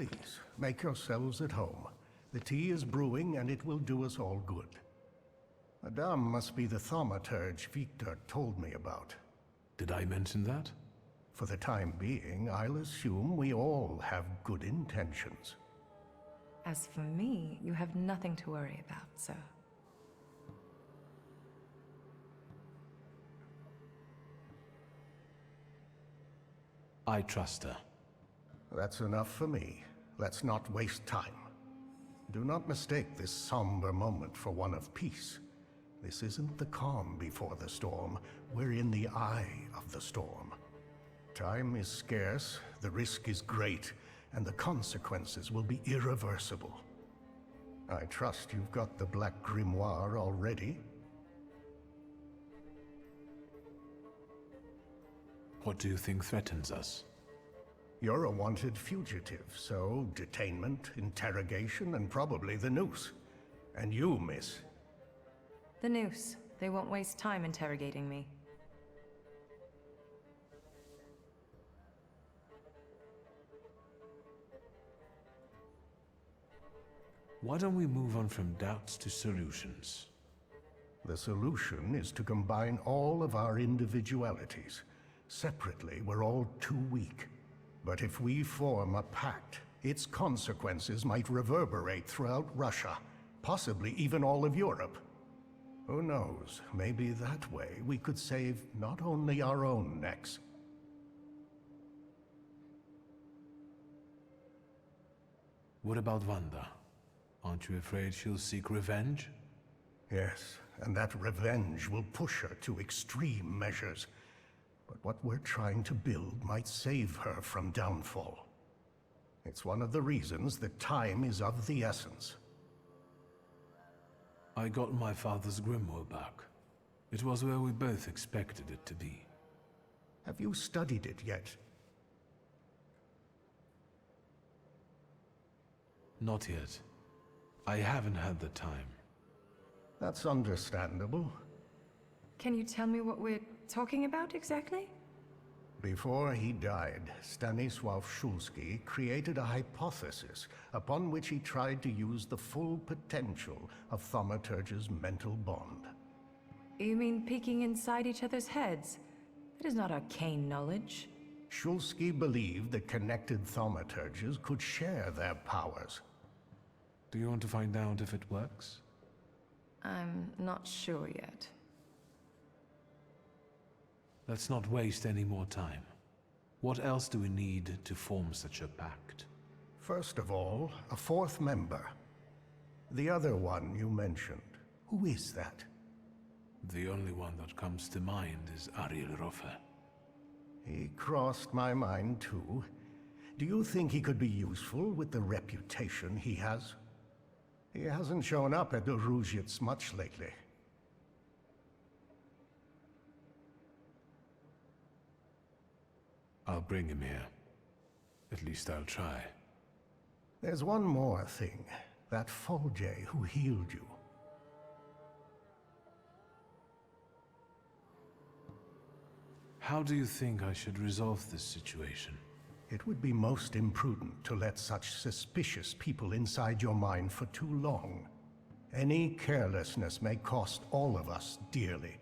Please, make yourselves at home. The tea is brewing and it will do us all good. Madame must be the Thaumaturge Victor told me about. Did I mention that? For the time being, I'll assume we all have good intentions. As for me, you have nothing to worry about, sir. I trust her. That's enough for me. Let's not waste time. Do not mistake this somber moment for one of peace. This isn't the calm before the storm. We're in the eye of the storm. Time is scarce, the risk is great, and the consequences will be irreversible. I trust you've got the Black Grimoire already? What do you think threatens us? You're a wanted fugitive, so detainment, interrogation, and probably the noose. And you, miss. The noose. They won't waste time interrogating me. Why don't we move on from doubts to solutions? The solution is to combine all of our individualities. Separately, we're all too weak. But if we form a pact, its consequences might reverberate throughout Russia, possibly even all of Europe. Who knows, maybe that way we could save not only our own necks. What about Wanda? Aren't you afraid she'll seek revenge? Yes, and that revenge will push her to extreme measures. But what we're trying to build might save her from downfall. It's one of the reasons that time is of the essence. I got my father's grimoire back. It was where we both expected it to be. Have you studied it yet? Not yet. I haven't had the time. That's understandable. Can you tell me what we're talking about exactly? Before he died, Stanisław Szulski created a hypothesis upon which he tried to use the full potential of Thaumaturge's mental bond. You mean peeking inside each other's heads? That is not arcane knowledge. Szulski believed that connected Thaumaturges could share their powers. Do you want to find out if it works? I'm not sure yet. Let's not waste any more time. What else do we need to form such a pact? First of all, a fourth member. The other one you mentioned. Who is that? The only one that comes to mind is Ariel Rofe. He crossed my mind too. Do you think he could be useful with the reputation he has? He hasn't shown up at the Ruzhitz much lately. I'll bring him here. At least I'll try. There's one more thing. That Folje who healed you. How do you think I should resolve this situation? It would be most imprudent to let such suspicious people inside your mind for too long. Any carelessness may cost all of us dearly.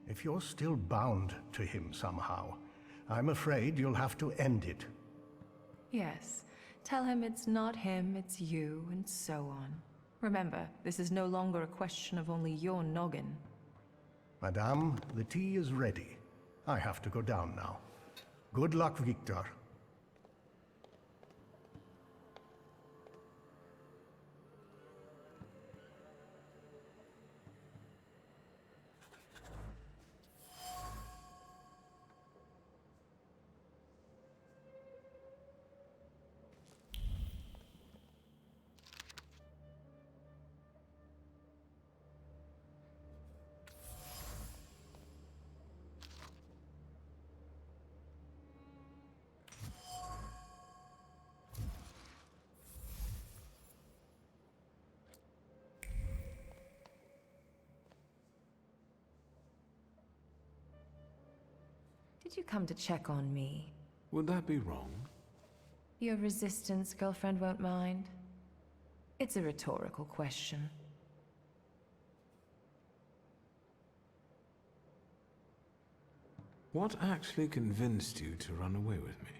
If you're still bound to him somehow, I'm afraid you'll have to end it. Yes. Tell him it's not him, it's you, and so on. Remember, this is no longer a question of only your noggin. Madame, the tea is ready. I have to go down now. Good luck, Victor. Did you come to check on me? Would that be wrong? Your resistance girlfriend won't mind. It's a rhetorical question. What actually convinced you to run away with me?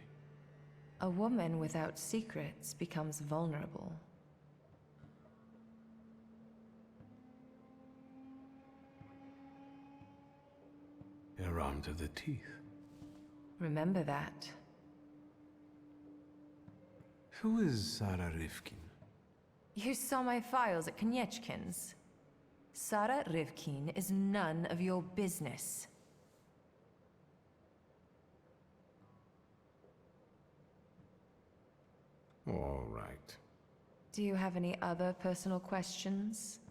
A woman without secrets becomes vulnerable. You're armed to the teeth. Remember that. Who is Sarah Rivkin? You saw my files at Koniechkin's. Sarah Rivkin is none of your business. All right. Do you have any other personal questions?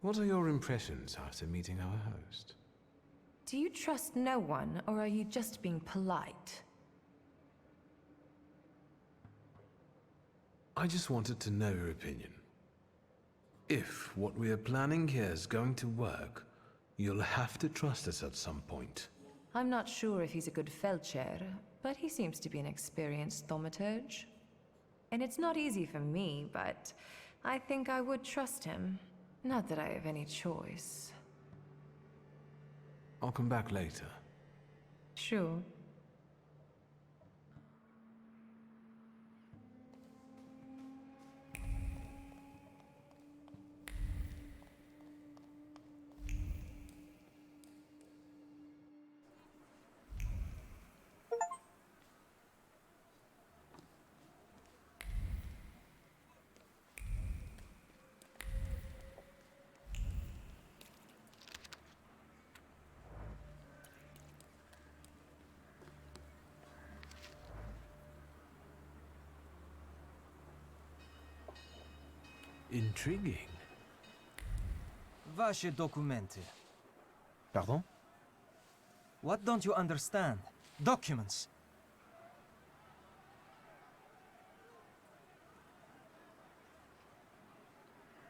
What are your impressions after meeting our host? Do you trust no one, or are you just being polite? I just wanted to know your opinion. If what we are planning here is going to work, you'll have to trust us at some point. I'm not sure if he's a good Feldchair, but he seems to be an experienced Thaumaturge. And it's not easy for me, but I think I would trust him. Not that I have any choice. I'll come back later. Sure. Intriguing. Ваши документы. Pardon? What don't you understand? Documents.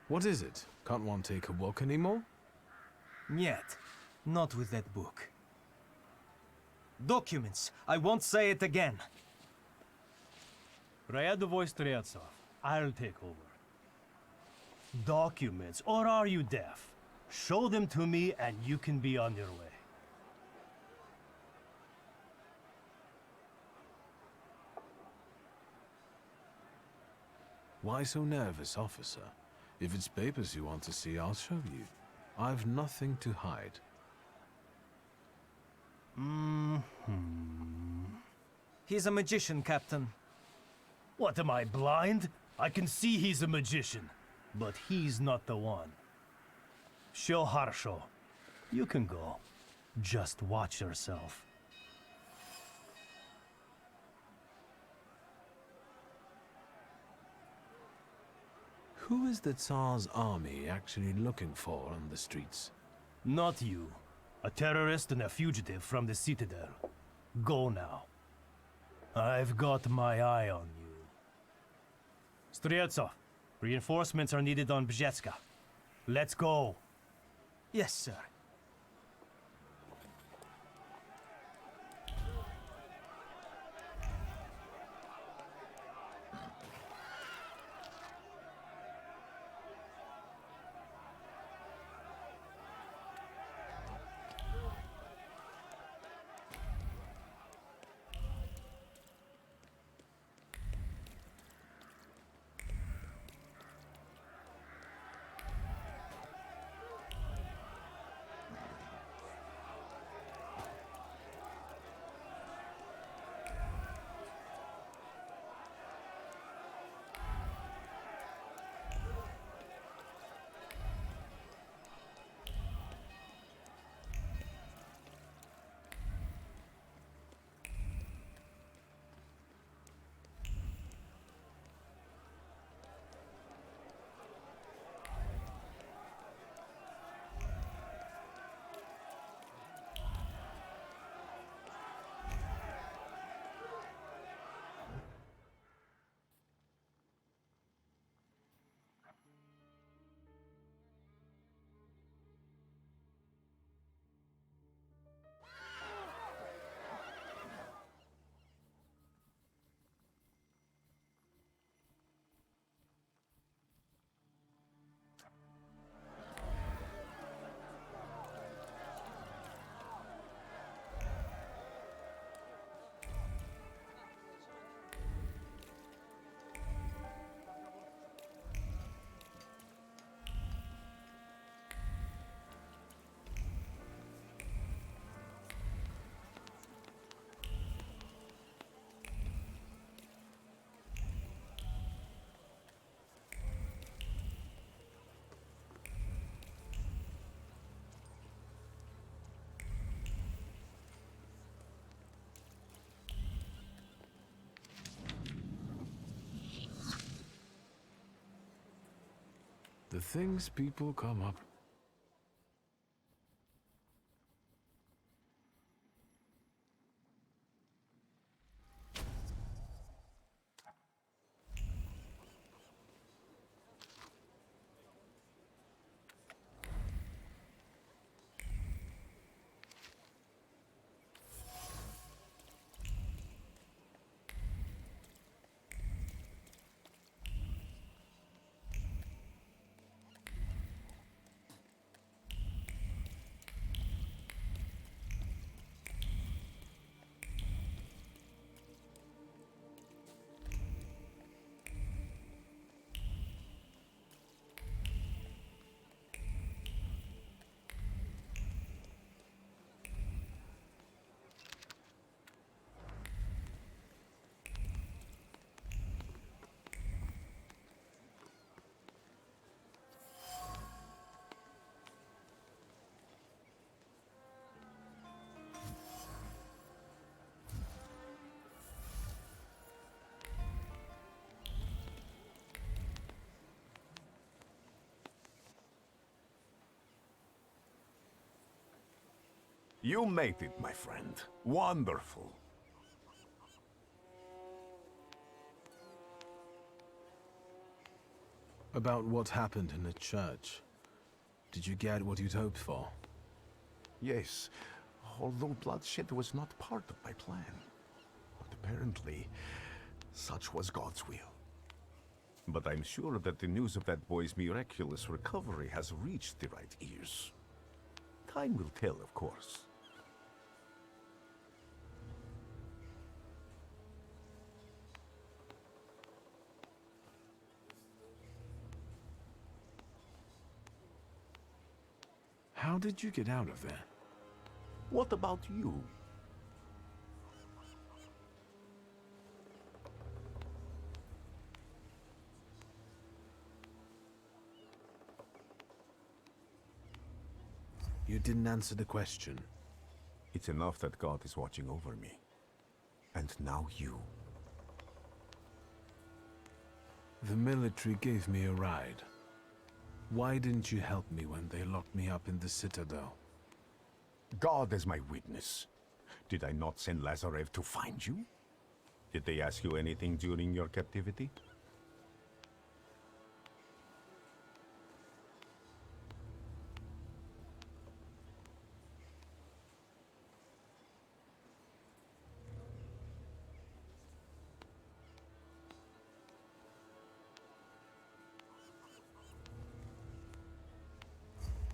What is it? Can't one take a walk anymore? Нет, not with that book. Documents. I won't say it again. Рядовой Стрельцов, I'll take over. Documents, or are you deaf? Show them to me and you can be on your way. Why so nervous, officer? If it's papers you want to see, I'll show you. I've nothing to hide. He's a magician, Captain. What, am I blind? I can see he's a magician, but he's not the one. Show Harsho. You can go. Just watch yourself. Who is the Tsar's army actually looking for on the streets? Not you. A terrorist and a fugitive from the Citadel. Go now. I've got my eye on you. Streltsov, reinforcements are needed on Bzetska. Let's go. Yes, sir. The things people come up. You made it, my friend. Wonderful. About what happened in the church. Did you get what you'd hoped for? Yes, although bloodshed was not part of my plan. But apparently, such was God's will. But I'm sure that the news of that boy's miraculous recovery has reached the right ears. Time will tell, of course. How did you get out of there? What about you? You didn't answer the question. It's enough that God is watching over me. And now you. The military gave me a ride. Why didn't you help me when they locked me up in the Citadel? God is my witness. Did I not send Lazarev to find you? Did they ask you anything during your captivity?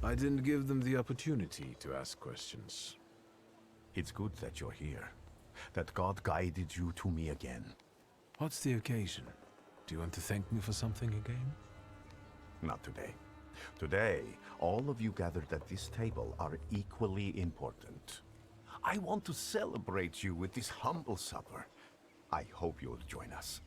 I didn't give them the opportunity to ask questions. It's good that you're here. That God guided you to me again. What's the occasion? Do you want to thank me for something again? Not today. Today, all of you gathered at this table are equally important. I want to celebrate you with this humble supper. I hope you'll join us.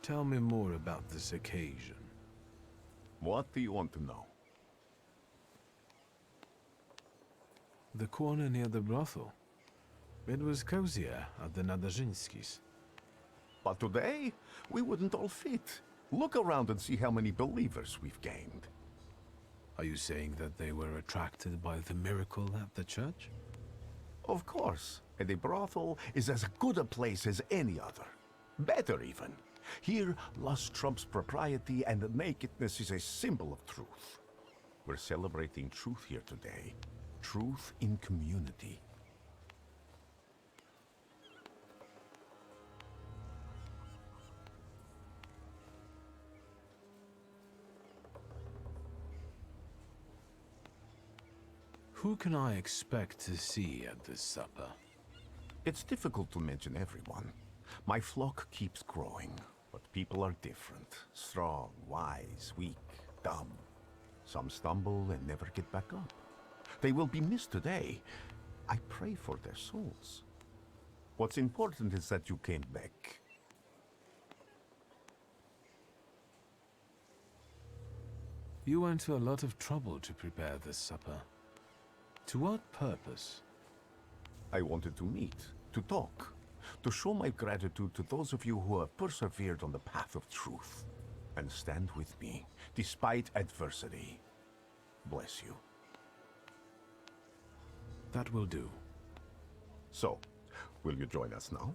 Tell me more about this occasion. What do you want to know? The corner near the brothel. It was cozier at the Nadarzyńskis. But today, we wouldn't all fit. Look around and see how many believers we've gained. Are you saying that they were attracted by the miracle at the church? Of course, and a brothel is as good a place as any other. Better even. Here, lust trumps propriety, and nakedness is a symbol of truth. We're celebrating truth here today. Truth in community. Who can I expect to see at this supper? It's difficult to mention everyone. My flock keeps growing, but people are different. Strong, wise, weak, dumb. Some stumble and never get back up. They will be missed today. I pray for their souls. What's important is that you came back. You went to a lot of trouble to prepare this supper. To what purpose? I wanted to meet, to talk, to show my gratitude to those of you who have persevered on the path of truth, and stand with me, despite adversity. Bless you. That will do. So, will you join us now?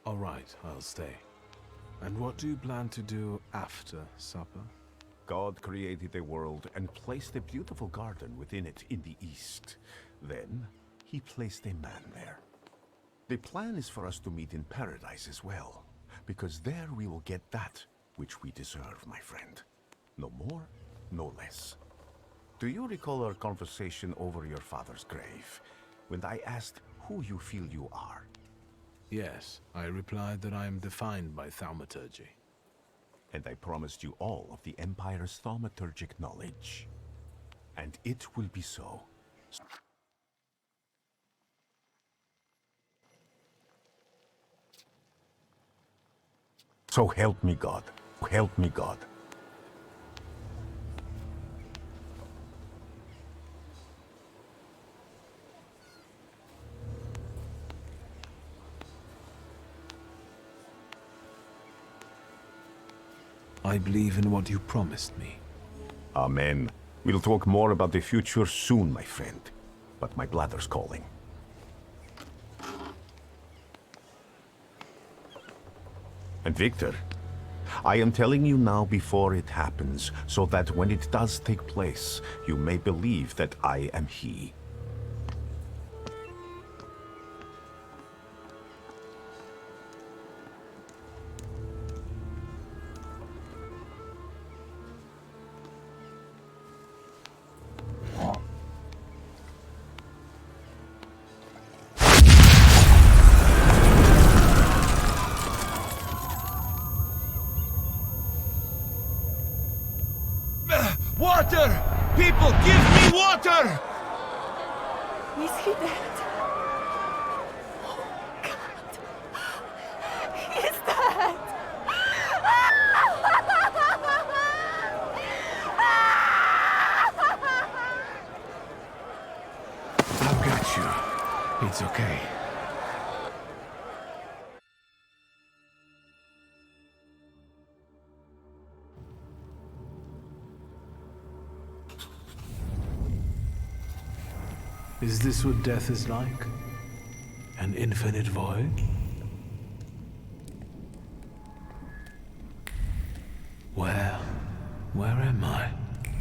All right, I'll stay. And what do you plan to do after supper? God created a world and placed a beautiful garden within it in the east. Then, he placed a man there. The plan is for us to meet in paradise as well, because there we will get that which we deserve, my friend. No more, no less. Do you recall our conversation over your father's grave, when I asked who you feel you are? Yes, I replied that I am defined by Thaumaturge. And I promised you all of the Empire's thaumaturgic knowledge. And it will be so. So help me God. Help me God. I believe in what you promised me. Amen. We'll talk more about the future soon, my friend. But my bladder's calling. And Victor, I am telling you now before it happens, so that when it does take place, you may believe that I am he. Water! People, give me water! Is he dead? Oh, God. He's dead! I've got you. It's okay. Is this what death is like? An infinite void? Where am I?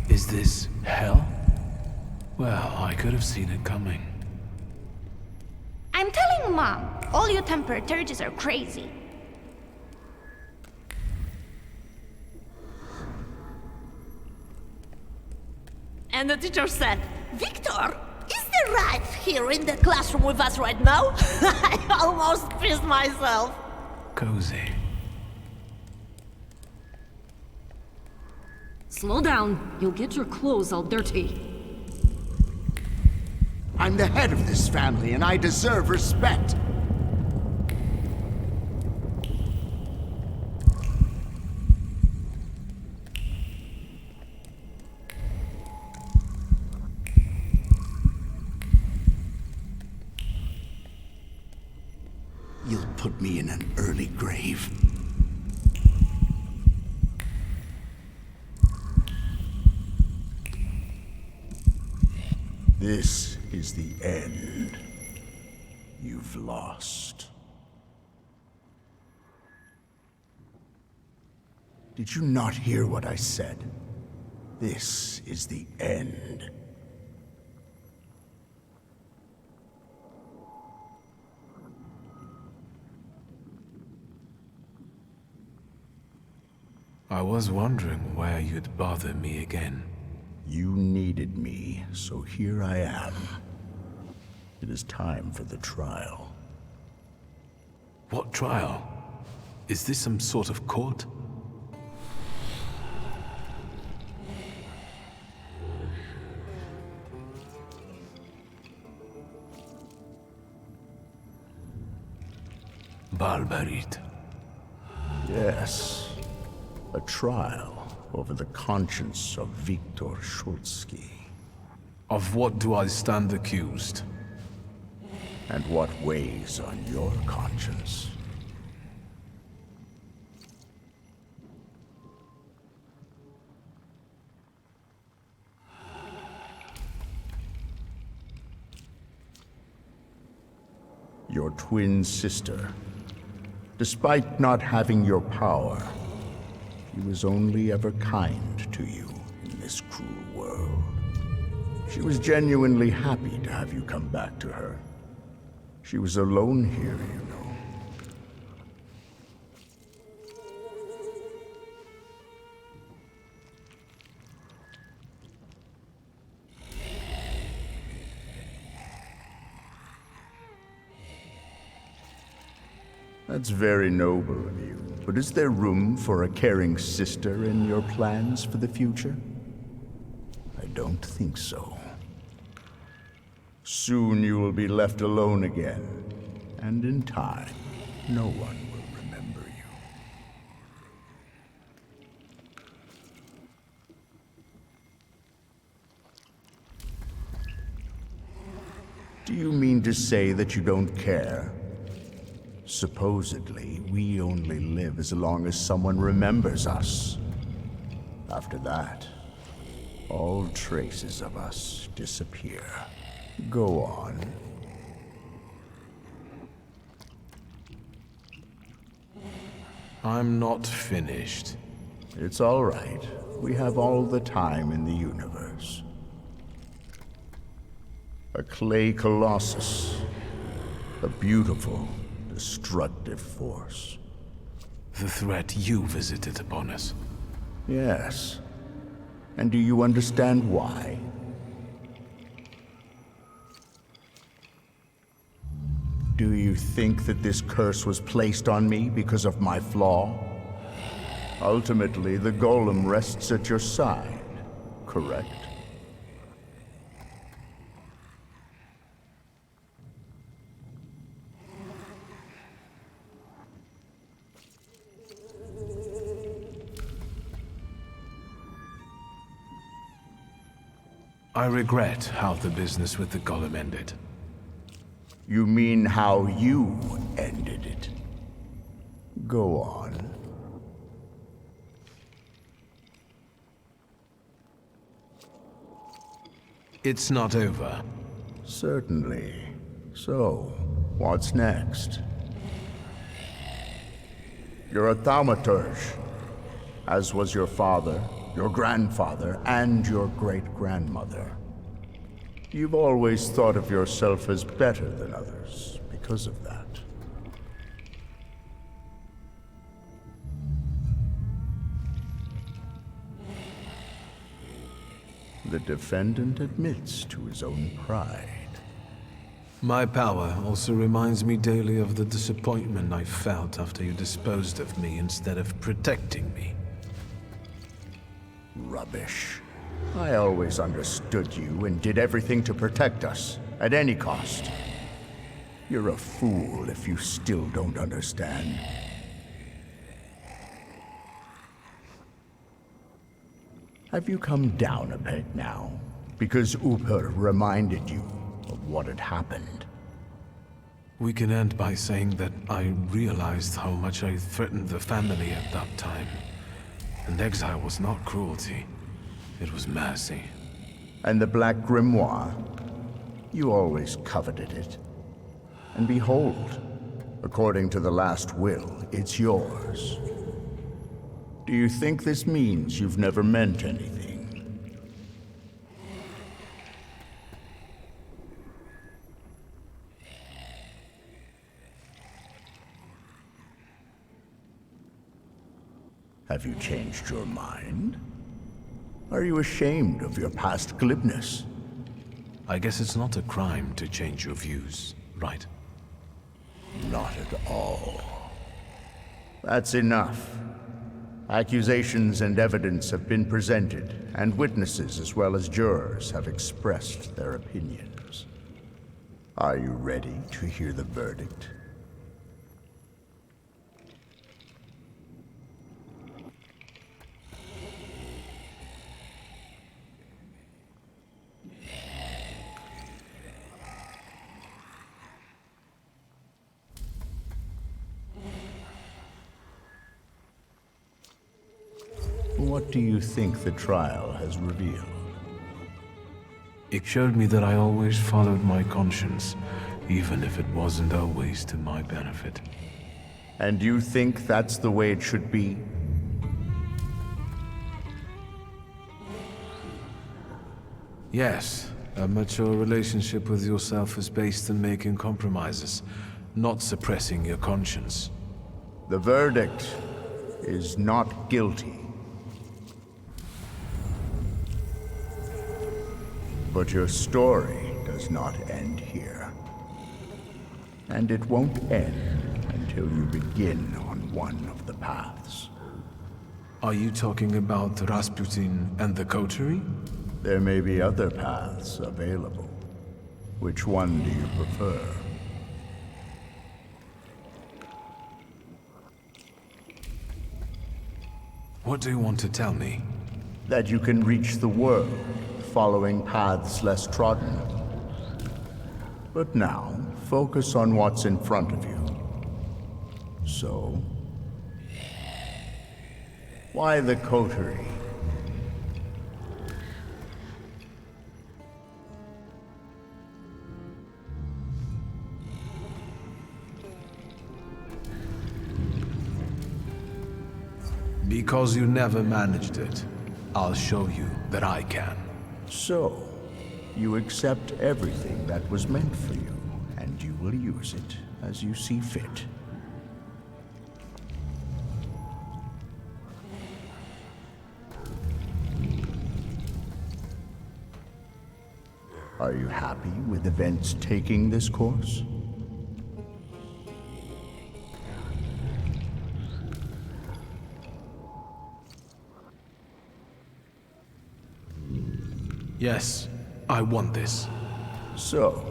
Is this hell? Well, I could have seen it coming. I'm telling Mom, all you Thaumaturges are crazy. And the teacher said, Victor, is there right here in the classroom with us right now? I almost pissed myself. Cozy. Slow down. You'll get your clothes all dirty. I'm the head of this family, and I deserve respect. You'll put me in an early grave. This is the end. You've lost. Did you not hear what I said? This is the end. I was wondering where you'd bother me again. You needed me, so here I am. It is time for the trial. What trial? Is this some sort of court? Yes. A trial over the conscience of Viktor Schultzky. Of what do I stand accused? And what weighs on your conscience? Your twin sister. Despite not having your power, she was only ever kind to you in this cruel world. She was genuinely happy to have you come back to her. She was alone here, you know. That's very noble of you. But is there room for a caring sister in your plans for the future? I don't think so. Soon you will be left alone again. And in time, no one will remember you. Do you mean to say that you don't care? Supposedly, we only live as long as someone remembers us. After that, all traces of us disappear. Go on. I'm not finished. It's all right. We have all the time in the universe. A clay colossus. A beautiful, destructive force. The threat you visited upon us. Yes. And do you understand why? Do you think that this curse was placed on me because of my flaw? Ultimately, the golem rests at your side, correct? I regret how the business with the golem ended. You mean how you ended it? Go on. It's not over. Certainly. So, what's next? You're a Thaumaturge, as was your father, your grandfather, and your great-grandmother. You've always thought of yourself as better than others because of that. The defendant admits to his own pride. My power also reminds me daily of the disappointment I felt after you disposed of me instead of protecting me. Rubbish. I always understood you and did everything to protect us, at any cost. You're a fool if you still don't understand. Have you come down a peg now? Because Uper reminded you of what had happened. We can end by saying that I realized how much I threatened the family at that time. And exile was not cruelty. It was mercy. And the Black Grimoire? You always coveted it. And behold, according to the last will, it's yours. Do you think this means you've never meant anything? Have you changed your mind? Are you ashamed of your past glibness? I guess it's not a crime to change your views, right? Not at all. That's enough. Accusations and evidence have been presented, and witnesses as well as jurors have expressed their opinions. Are you ready to hear the verdict? What do you think the trial has revealed? It showed me that I always followed my conscience, even if it wasn't always to my benefit. And you think that's the way it should be? Yes, a mature relationship with yourself is based on making compromises, not suppressing your conscience. The verdict is not guilty. But your story does not end here. And it won't end until you begin on one of the paths. Are you talking about Rasputin and the coterie? There may be other paths available. Which one do you prefer? What do you want to tell me? That you can reach the world, following paths less trodden. But now, focus on what's in front of you. So, why the coterie? Because you never managed it. I'll show you that I can. So, you accept everything that was meant for you, and you will use it as you see fit. Are you happy with events taking this course? Yes, I want this. So,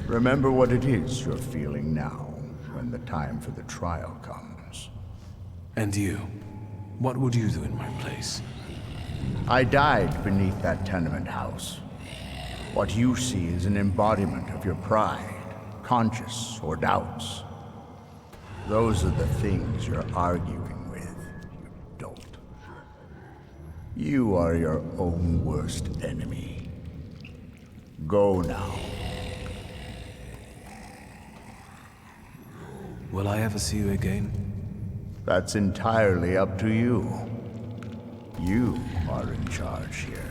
remember what it is you're feeling now, when the time for the trial comes. And you? What would you do in my place? I died beneath that tenement house. What you see is an embodiment of your pride, conscience, or doubts. Those are the things you're arguing with, you dolt. You are your own worst enemy. Go now. Will I ever see you again? That's entirely up to you. You are in charge here.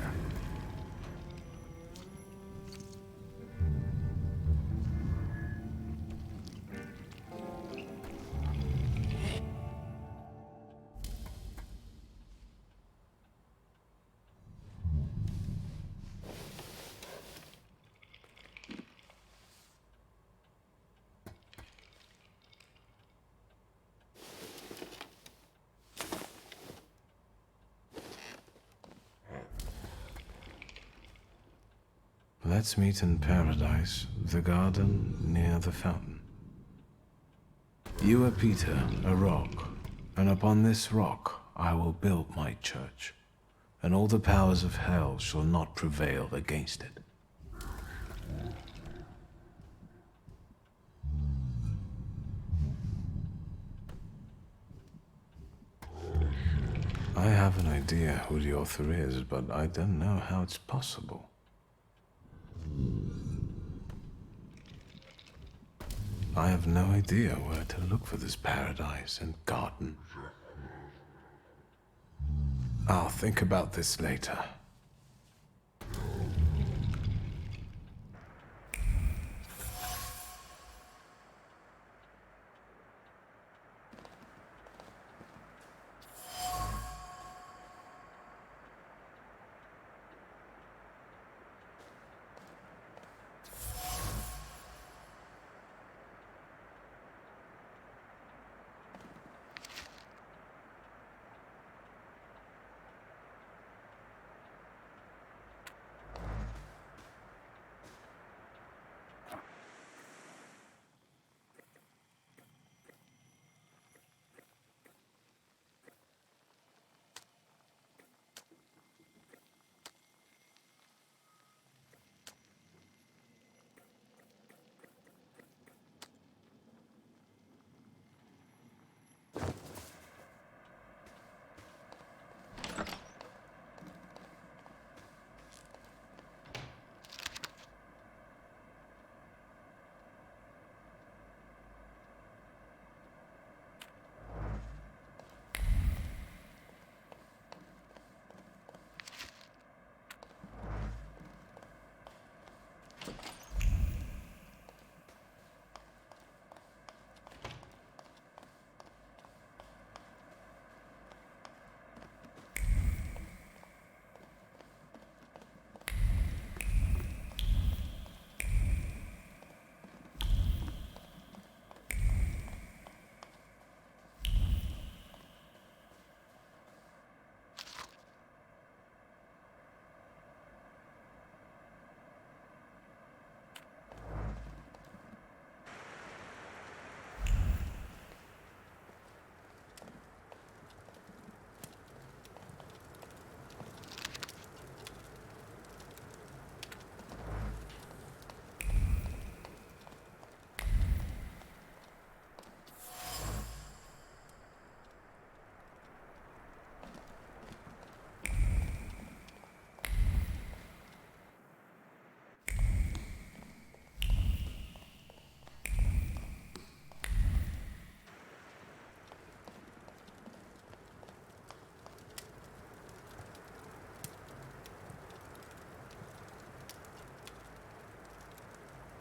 Let's meet in paradise, the garden near the fountain. You are Peter, a rock, and upon this rock I will build my church, and all the powers of hell shall not prevail against it. I have an idea who the author is, but I don't know how it's possible. I have no idea where to look for this paradise and garden. I'll think about this later.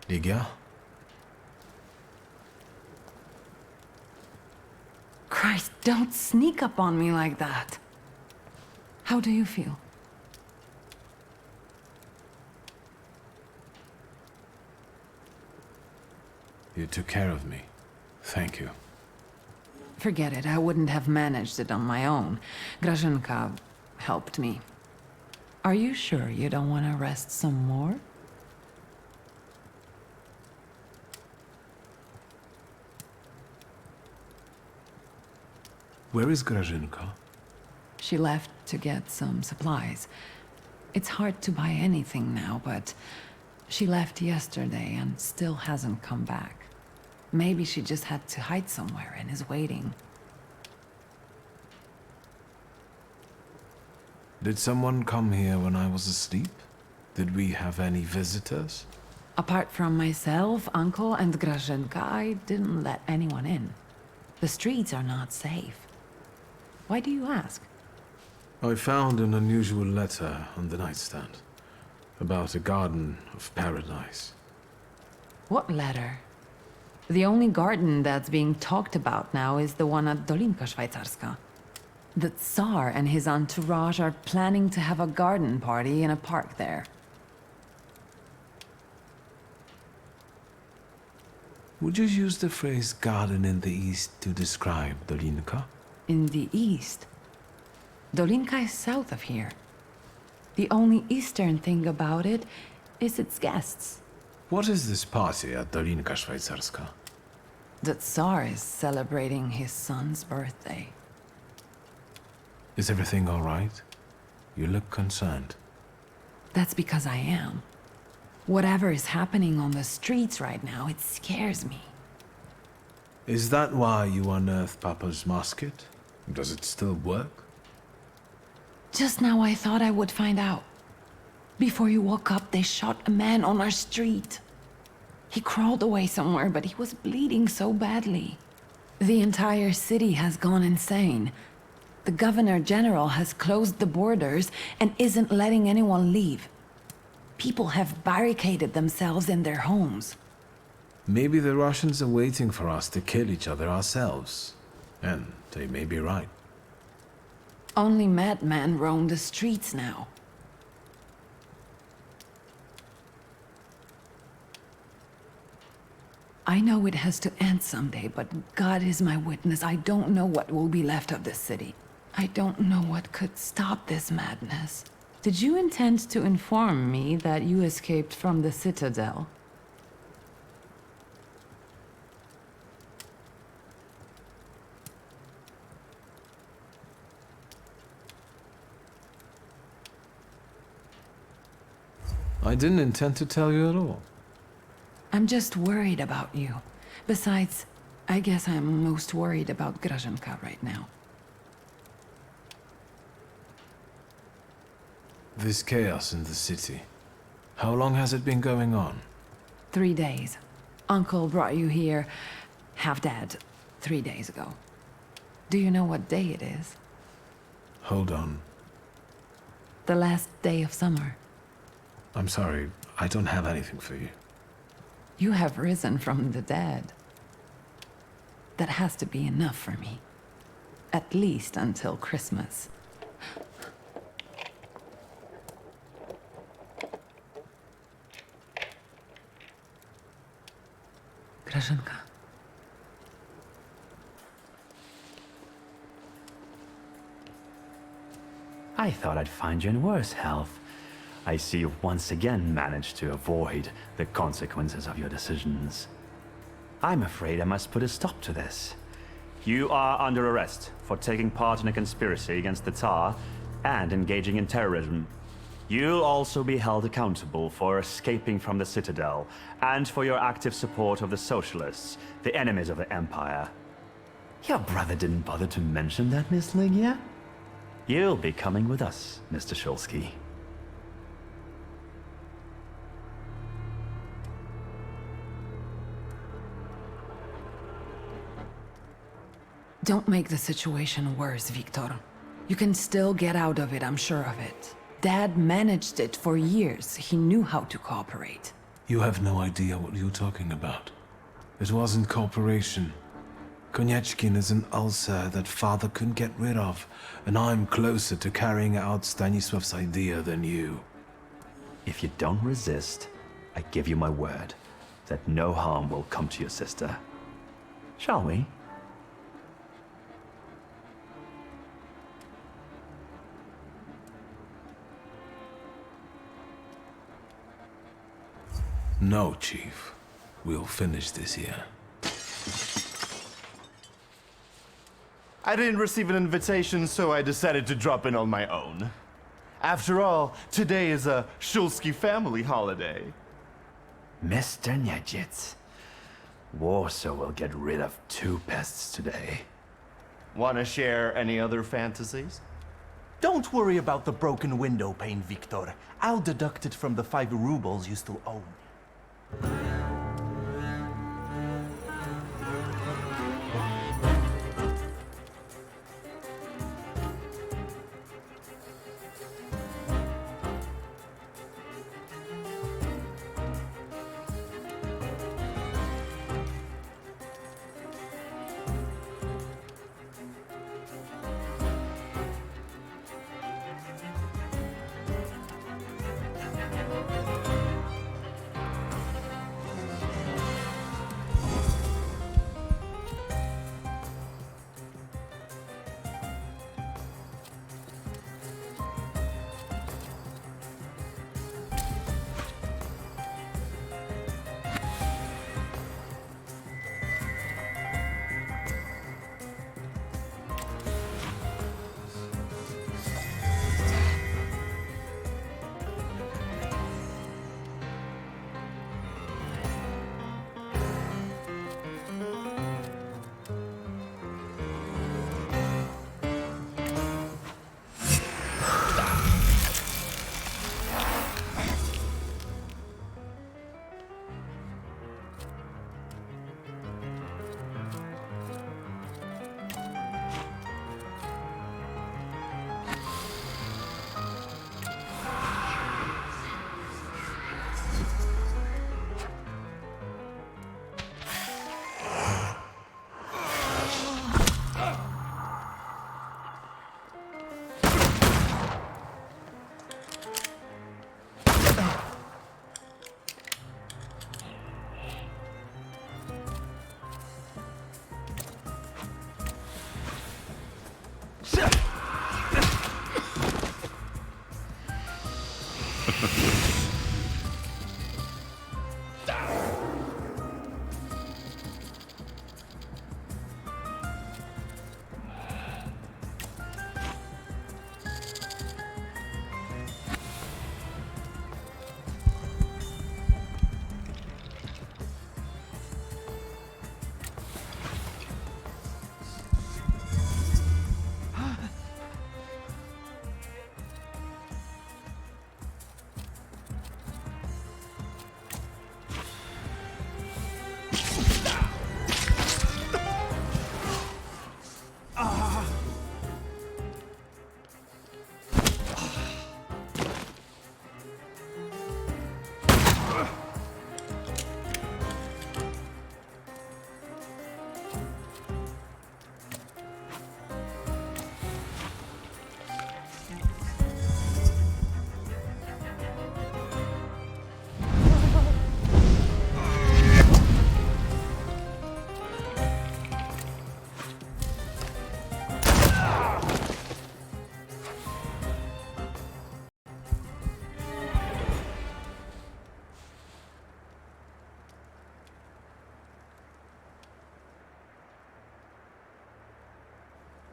Ligia? Christ, don't sneak up on me like that. How do you feel? You took care of me. Thank you. Forget it, I wouldn't have managed it on my own. Grażynka helped me. Are you sure you don't want to rest some more? Where is Grażynka? She left to get some supplies. It's hard to buy anything now, but she left yesterday and still hasn't come back. Maybe she just had to hide somewhere and is waiting. Did someone come here when I was asleep? Did we have any visitors? Apart from myself, Uncle, and Grażynka, I didn't let anyone in. The streets are not safe. Why do you ask? I found an unusual letter on the nightstand about a garden of paradise. What letter? The only garden that's being talked about now is the one at Dolinka Szwajcarska. The Tsar and his entourage are planning to have a garden party in a park there. Would you use the phrase garden in the east to describe Dolinka? In the east. Dolinka is south of here. The only eastern thing about it is its guests. What is this party at Dolinka Szwajcarska? The Tsar is celebrating his son's birthday. Is everything all right? You look concerned. That's because I am. Whatever is happening on the streets right now, it scares me. Is that why you unearthed Papa's musket? Does it still work? Just now I thought I would find out. Before you woke up, they shot a man on our street. He crawled away somewhere, but he was bleeding so badly. The entire city has gone insane. The Governor General has closed the borders and isn't letting anyone leave. People have barricaded themselves in their homes. Maybe the Russians are waiting for us to kill each other ourselves. And they may be right. Only madmen roam the streets now. I know it has to end someday, but God is my witness. I don't know what will be left of this city. I don't know what could stop this madness. Did you intend to inform me that you escaped from the Citadel? I didn't intend to tell you at all. I'm just worried about you. Besides, I guess I'm most worried about Grażynka right now. This chaos in the city. How long has it been going on? 3 days. Uncle brought you here, half-dead, 3 days ago. Do you know what day it is? Hold on. The last day of summer. I'm sorry, I don't have anything for you. You have risen from the dead. That has to be enough for me. At least until Christmas. Grażynka. I thought I'd find you in worse health. I see you've once again managed to avoid the consequences of your decisions. I'm afraid I must put a stop to this. You are under arrest for taking part in a conspiracy against the Tsar and engaging in terrorism. You'll also be held accountable for escaping from the Citadel and for your active support of the Socialists, the enemies of the Empire. Your brother didn't bother to mention that, Miss Ligia? You'll be coming with us, Mr. Shulsky. Don't make the situation worse, Victor. You can still get out of it, I'm sure of it. Dad managed it for years. He knew how to cooperate. You have no idea what you're talking about. It wasn't cooperation. Konieczkin is an ulcer that father couldn't get rid of, and I'm closer to carrying out Stanisław's idea than you. If you don't resist, I give you my word that no harm will come to your sister. Shall we? No, Chief. We'll finish this here. I didn't receive an invitation, so I decided to drop in on my own. After all, today is a Shulsky family holiday. Mr. Niedzits, Warsaw will get rid of 2 pests today. Want to share any other fantasies? Don't worry about the broken window pane, Victor. I'll deduct it from the 5 rubles you still owe me.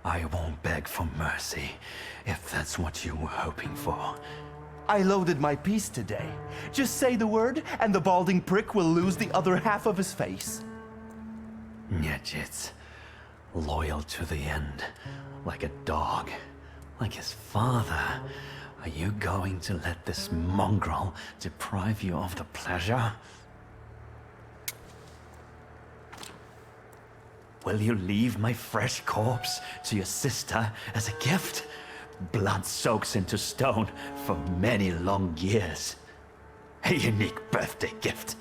I won't beg for mercy, if that's what you were hoping for. I loaded my piece today. Just say the word, and the balding prick will lose the other half of his face. Niedzits, loyal to the end, like a dog, like his father. Are you going to let this mongrel deprive you of the pleasure? Will you leave my fresh corpse to your sister as a gift? Blood soaks into stone for many long years. A unique birthday gift.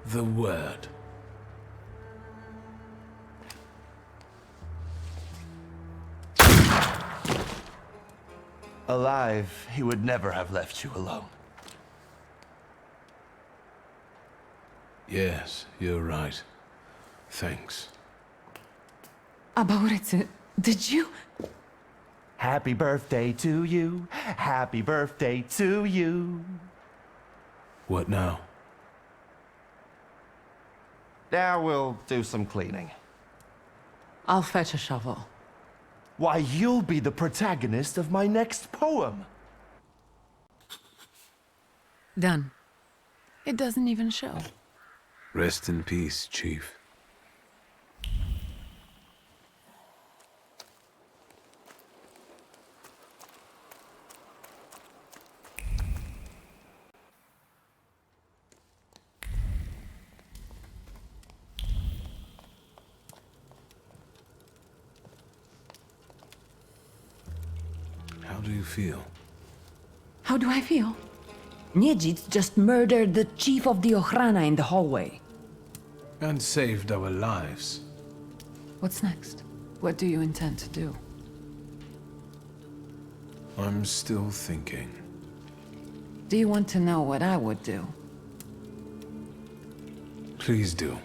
The word. Alive, he would never have left you alone. Yes, you're right. Thanks. About it, did you? Happy birthday to you. Happy birthday to you. What now? Now we'll do some cleaning. I'll fetch a shovel. Why, you'll be the protagonist of my next poem. Done. It doesn't even show. Rest in peace, Chief. How do you feel? How do I feel? Niedzit just murdered the chief of the Ochrana in the hallway. And saved our lives. What's next? What do you intend to do? I'm still thinking. Do you want to know what I would do? Please do.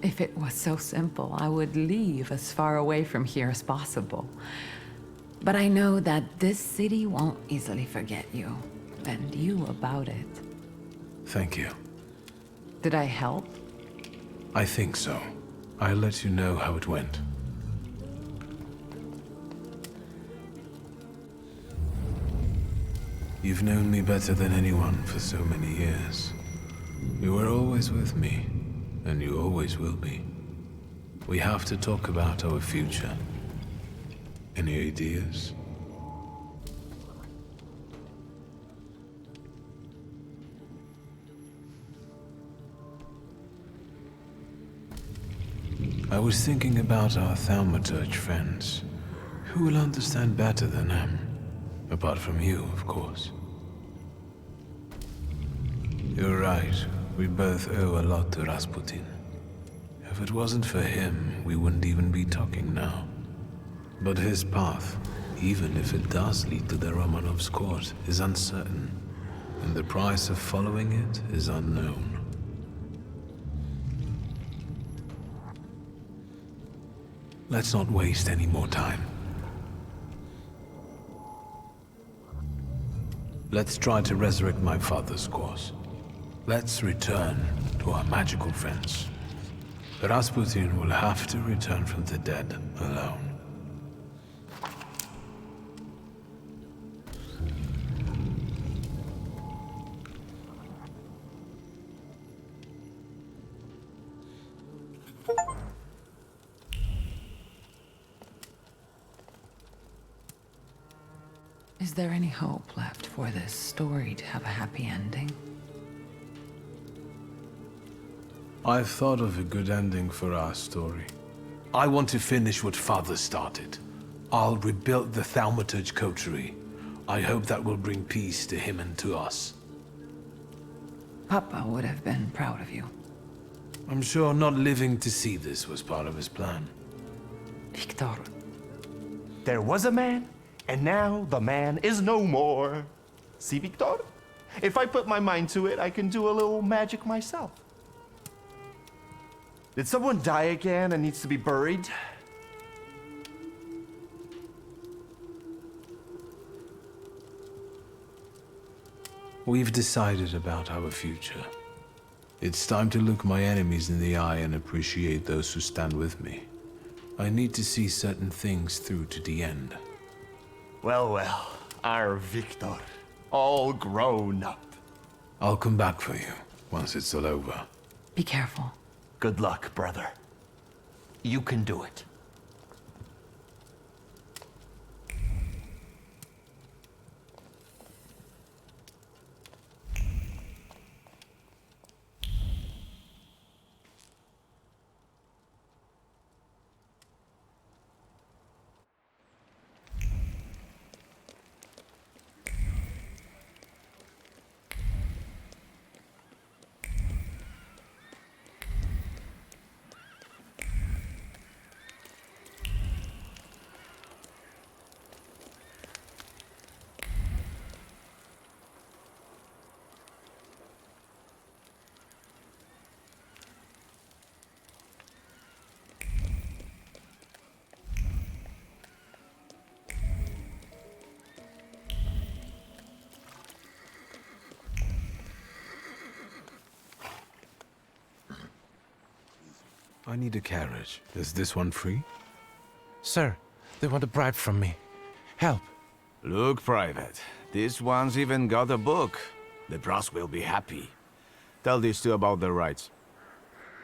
If it was so simple, I would leave as far away from here as possible. But I know that this city won't easily forget you, and you about it. Thank you. Did I help? I think so. I'll let you know how it went. You've known me better than anyone for so many years. You were always with me, and you always will be. We have to talk about our future. Any ideas? I was thinking about our Thaumaturge friends. Who will understand better than them? Apart from you, of course. You're right. We both owe a lot to Rasputin. If it wasn't for him, we wouldn't even be talking now. But his path, even if it does lead to the Romanovs' court, is uncertain, and the price of following it is unknown. Let's not waste any more time. Let's try to resurrect my father's cause. Let's return to our magical friends. Rasputin will have to return from the dead alone. Is there any hope left for this story to have a happy ending? I've thought of a good ending for our story. I want to finish what Father started. I'll rebuild the Thaumaturge coterie. I hope that will bring peace to him and to us. Papa would have been proud of you. I'm sure not living to see this was part of his plan. Victor. There was a man, and now the man is no more. See, Victor? If I put my mind to it, I can do a little magic myself. Did someone die again and needs to be buried? We've decided about our future. It's time to look my enemies in the eye and appreciate those who stand with me. I need to see certain things through to the end. Well, well, our Victor, all grown up. I'll come back for you once it's all over. Be careful. Good luck, brother. You can do it. I need a carriage. Is this one free? Sir, they want a bribe from me. Help. Look, Private. This one's even got a book. The brass will be happy. Tell these two about their rights.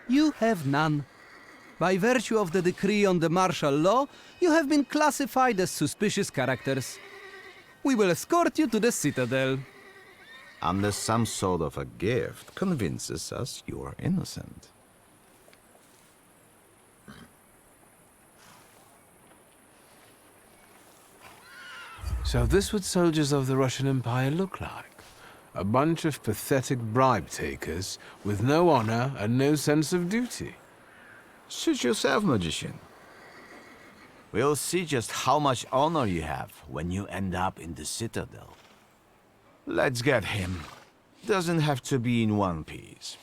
You have none. By virtue of the decree on the martial law, you have been classified as suspicious characters. We will escort you to the Citadel. Unless some sort of a gift convinces us you are innocent. So this what soldiers of the Russian Empire look like. A bunch of pathetic bribe takers with no honor and no sense of duty. Suit yourself, magician. We'll see just how much honor you have when you end up in the Citadel. Let's get him. Doesn't have to be in one piece.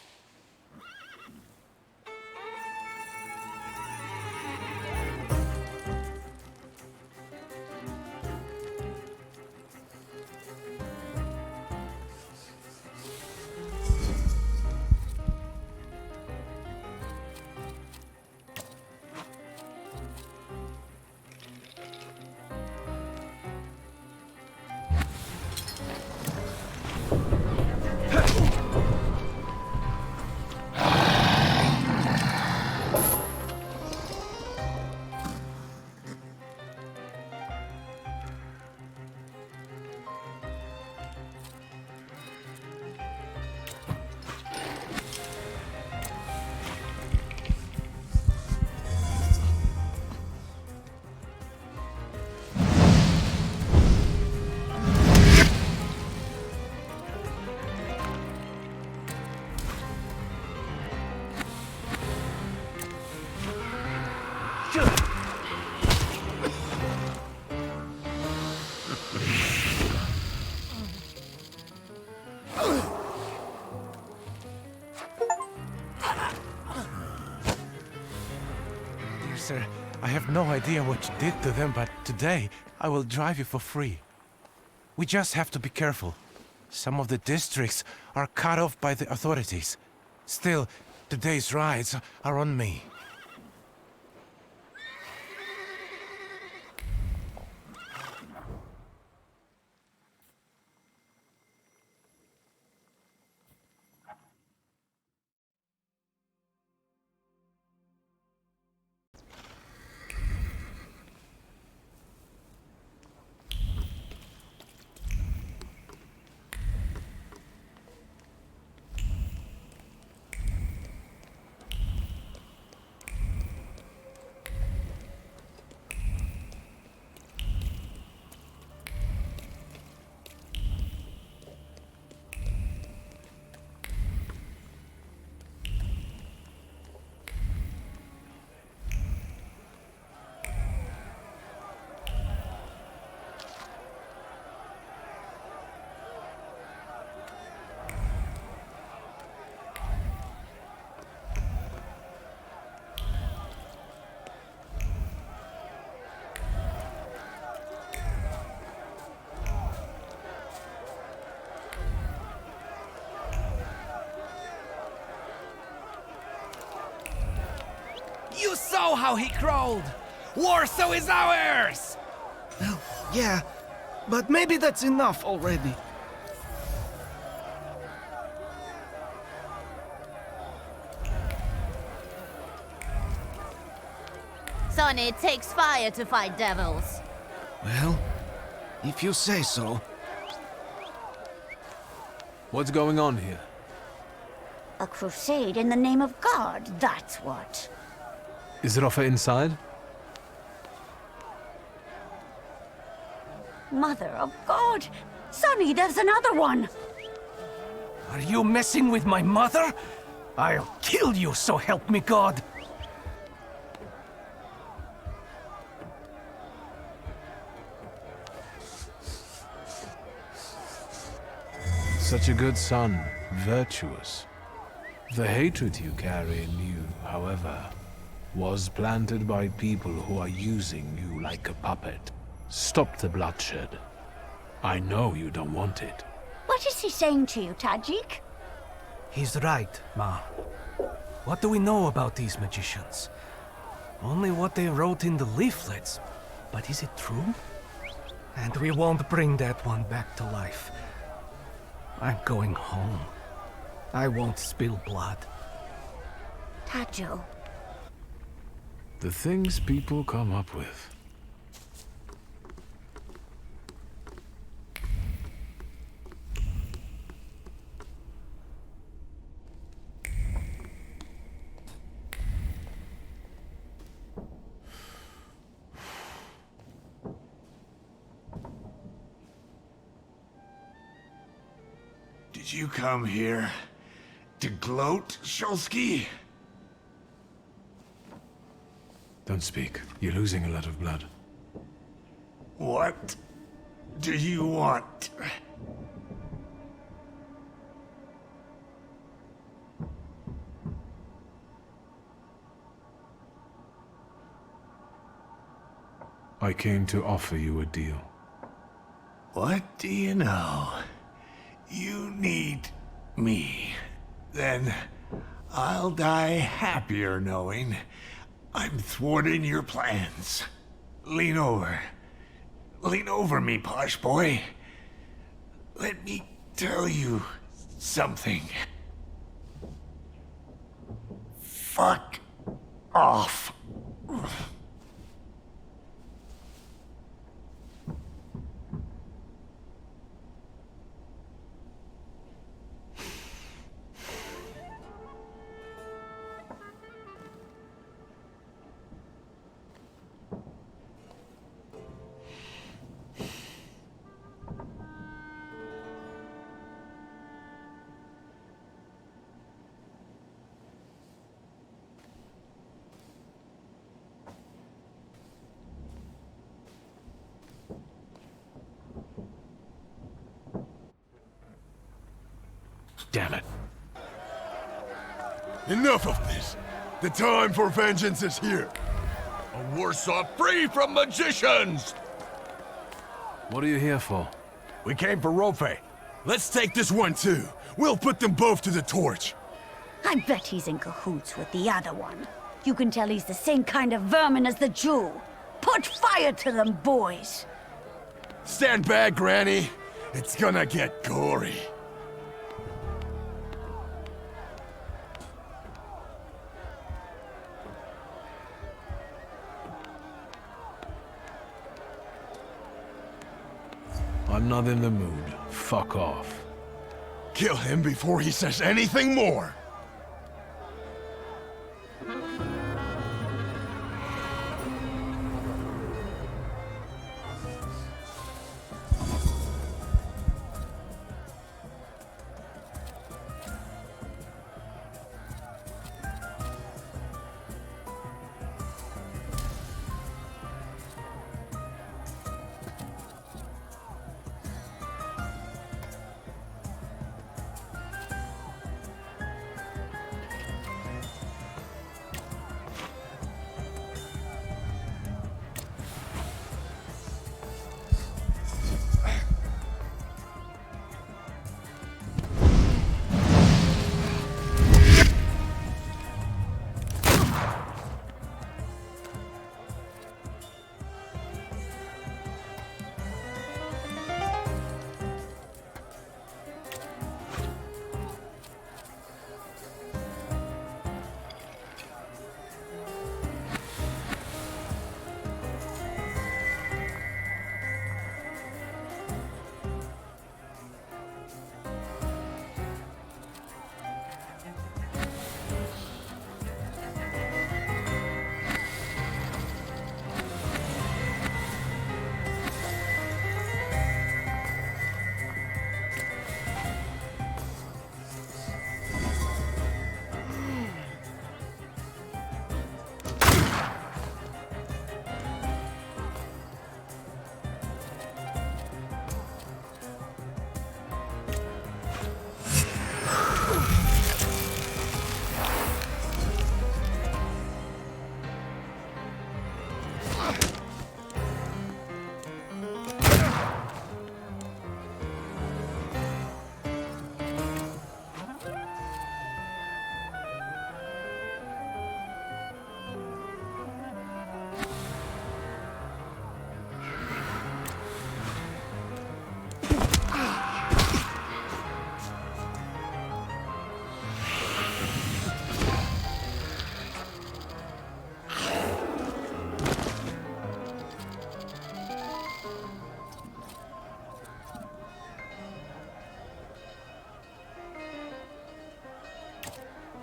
Sir, I have no idea what you did to them, but today I will drive you for free. We just have to be careful. Some of the districts are cut off by the authorities. Still, today's rides are on me. You saw how he crawled! Warsaw is ours! Well, yeah, but maybe that's enough already. Sonny, it takes fire to fight devils. Well, if you say so. What's going on here? A crusade in the name of God, that's what. Is Rafa inside? Mother of God! Sonny, there's another one! Are you messing with my mother? I'll kill you, so help me God! Such a good son, virtuous. The hatred you carry in you, however, was planted by people who are using you like a puppet. Stop the bloodshed. I know you don't want it. What is he saying to you, Tajik? He's right, Ma. What do we know about these magicians? Only what they wrote in the leaflets. But is it true? And we won't bring that one back to life. I'm going home. I won't spill blood. Tajo. The things people come up with. Did you come here to gloat, Shulsky? Don't speak. You're losing a lot of blood. What do you want? I came to offer you a deal. What do you know? You need me. Then I'll die happier knowing I'm thwarting your plans. Lean over. Lean over me, posh boy. Let me tell you something. Fuck off. Damn it. Enough of this! The time for vengeance is here! A Warsaw free from magicians! What are you here for? We came for Rofe. Let's take this one too. We'll put them both to the torch. I bet he's in cahoots with the other one. You can tell he's the same kind of vermin as the Jew. Put fire to them, boys! Stand back, Granny. It's gonna get gory. I'm not in the mood. Fuck off. Kill him before he says anything more!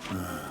Love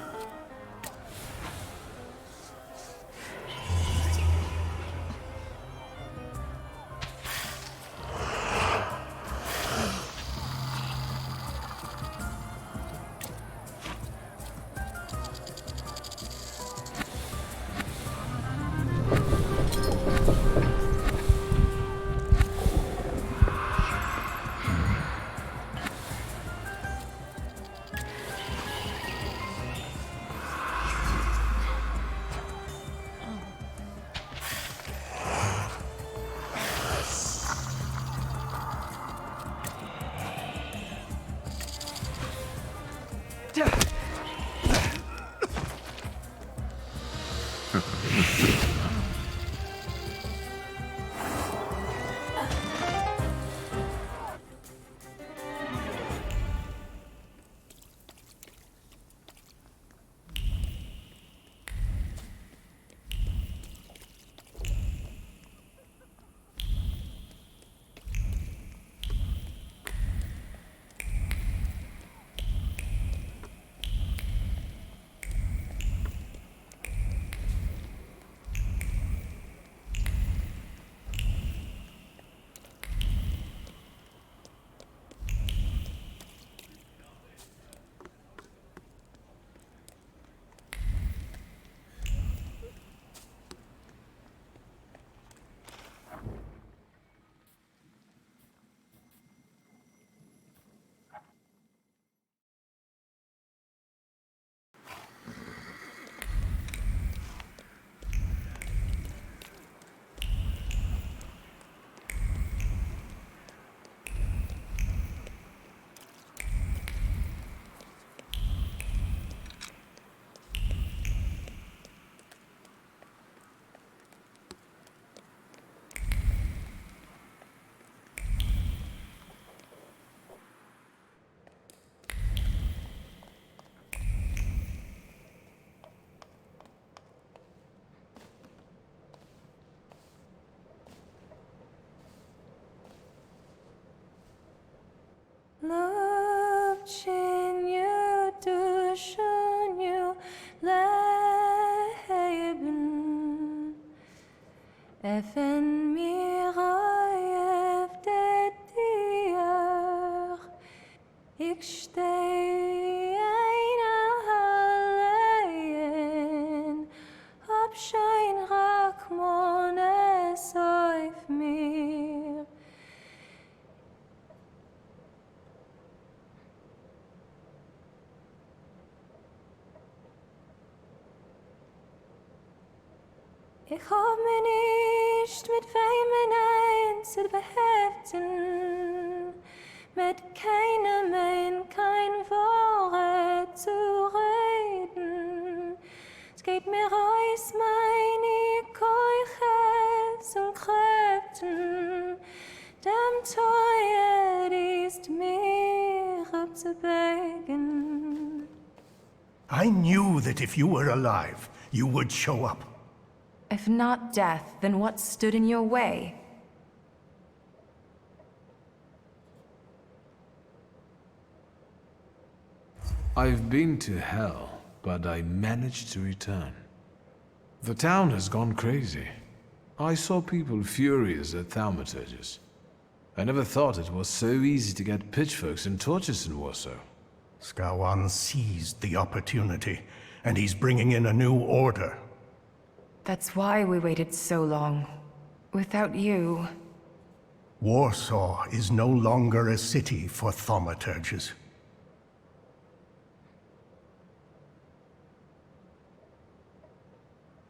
duschen leben. Effen mir det dir. Ich steh allein. Abschein Rachmones auf mir. Ich hab mir nicht mit wem eins zu beheften, mit keinem kein Wort zu reden. Es geht mir aus meine Keuches und Kräften, dem Teuer ist mir abzubeugen. I knew that if you were alive, you would show up. If not death, then what stood in your way? I've been to hell, but I managed to return. The town has gone crazy. I saw people furious at Thaumaturges. I never thought it was so easy to get pitchforks and torches in Warsaw. Skawan seized the opportunity, and he's bringing in a new order. That's why we waited so long. Without you... Warsaw is no longer a city for Thaumaturges.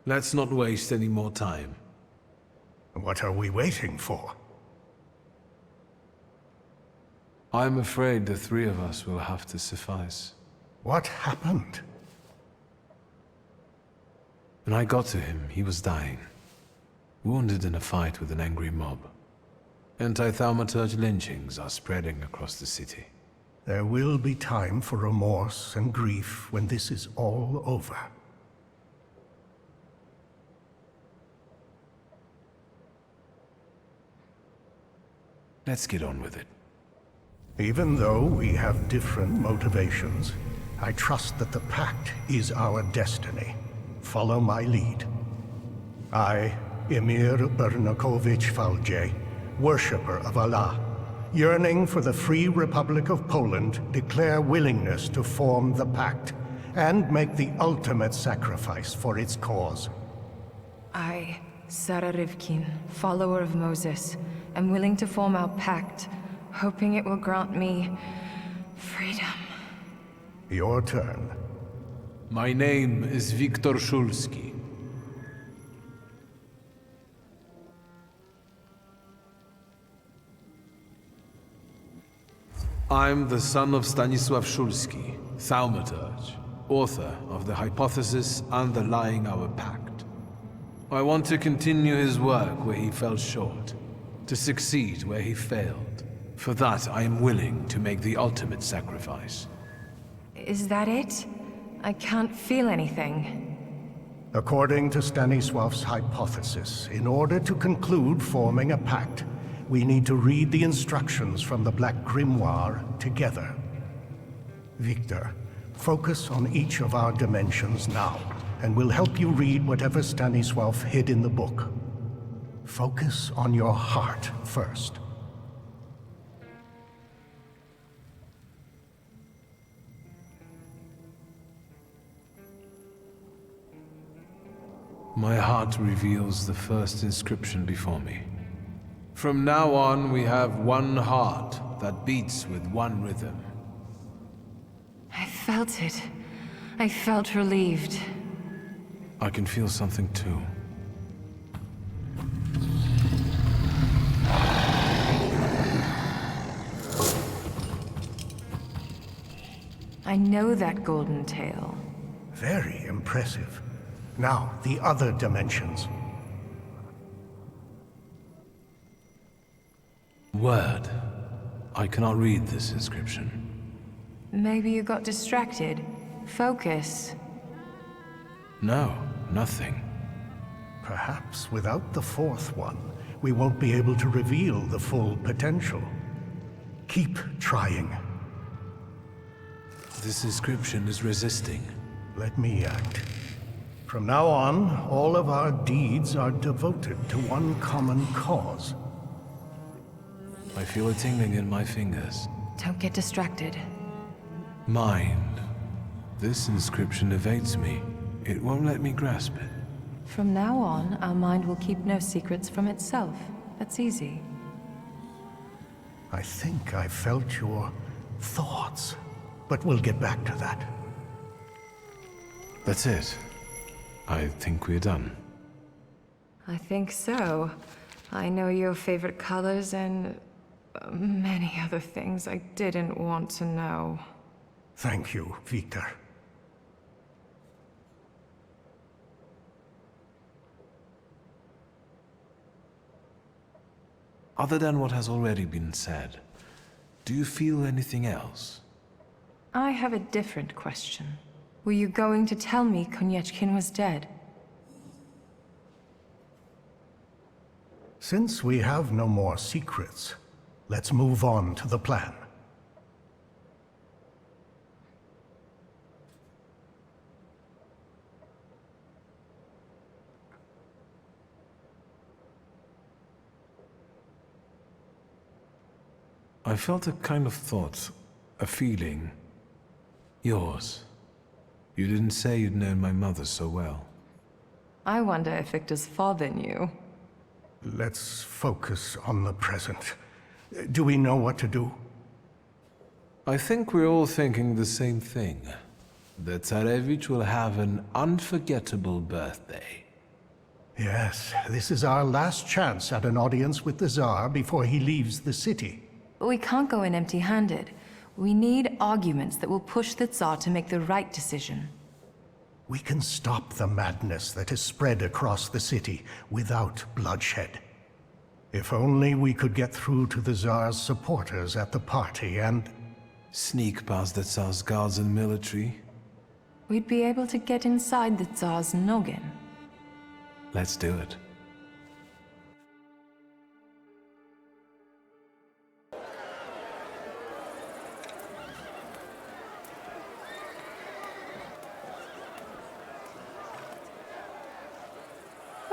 Let's not waste any more time. What are we waiting for? I'm afraid the three of us will have to suffice. What happened? When I got to him, he was dying. Wounded in a fight with an angry mob. Anti-Thaumaturge lynchings are spreading across the city. There will be time for remorse and grief when this is all over. Let's get on with it. Even though we have different motivations, I trust that the Pact is our destiny. Follow my lead. I, Emir Bernakovich Falje, worshipper of Allah, yearning for the free Republic of Poland, declare willingness to form the Pact and make the ultimate sacrifice for its cause. I, Sarah Rivkin, follower of Moses, am willing to form our pact, hoping it will grant me freedom. Your turn. My name is Viktor Szulski. I'm the son of Stanisław Szulski, Thaumaturge, author of the hypothesis underlying our pact. I want to continue his work where he fell short, to succeed where he failed. For that, I am willing to make the ultimate sacrifice. Is that it? I can't feel anything. According to Stanisław's hypothesis, in order to conclude forming a pact, we need to read the instructions from the Black Grimoire together. Victor, focus on each of our dimensions now, and we'll help you read whatever Stanisław hid in the book. Focus on your heart first. My heart reveals the first inscription before me. From now on, we have one heart that beats with one rhythm. I felt it. I felt relieved. I can feel something too. I know that golden tail. Very impressive. Now, the other dimensions. Word. I cannot read this inscription. Maybe you got distracted. Focus. No, nothing. Perhaps without the fourth one, we won't be able to reveal the full potential. Keep trying. This inscription is resisting. Let me act. From now on, all of our deeds are devoted to one common cause. I feel a tingling in my fingers. Don't get distracted. Mind. This inscription evades me. It won't let me grasp it. From now on, our mind will keep no secrets from itself. That's easy. I think I felt your thoughts, but we'll get back to that. That's it. I think we're done. I think so. I know your favorite colors and many other things I didn't want to know. Thank you, Victor. Other than what has already been said, do you feel anything else? I have a different question. Were you going to tell me Konieczkin was dead? Since we have no more secrets, let's move on to the plan. I felt a kind of thought, a feeling. Yours. You didn't say you'd known my mother so well. I wonder if Victor's father knew. Let's focus on the present. Do we know what to do? I think we're all thinking the same thing. That Tsarevich will have an unforgettable birthday. Yes, this is our last chance at an audience with the Tsar before he leaves the city. But we can't go in empty-handed. We need arguments that will push the Tsar to make the right decision. We can stop the madness that has spread across the city without bloodshed. If only we could get through to the Tsar's supporters at the party and... Sneak past the Tsar's guards and military. We'd be able to get inside the Tsar's noggin. Let's do it.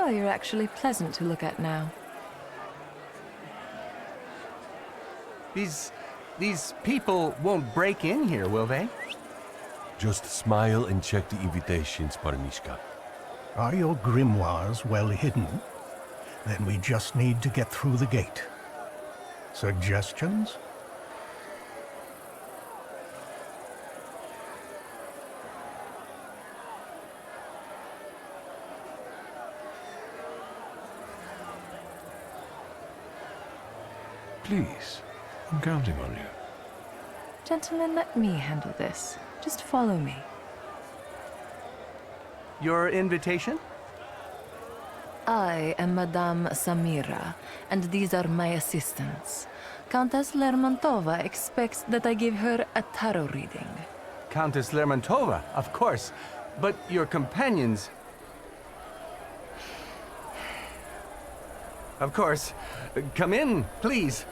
Oh, you're actually pleasant to look at now. These people won't break in here, will they? Just smile and check the invitations, Parnishka. Are your grimoires well hidden? Then we just need to get through the gate. Suggestions? Please, I'm counting on you. Gentlemen, let me handle this. Just follow me. Your invitation? I am Madame Samira, and these are my assistants. Countess Lermontova expects that I give her a tarot reading. Countess Lermontova, of course. But your companions... Of course. Come in, please.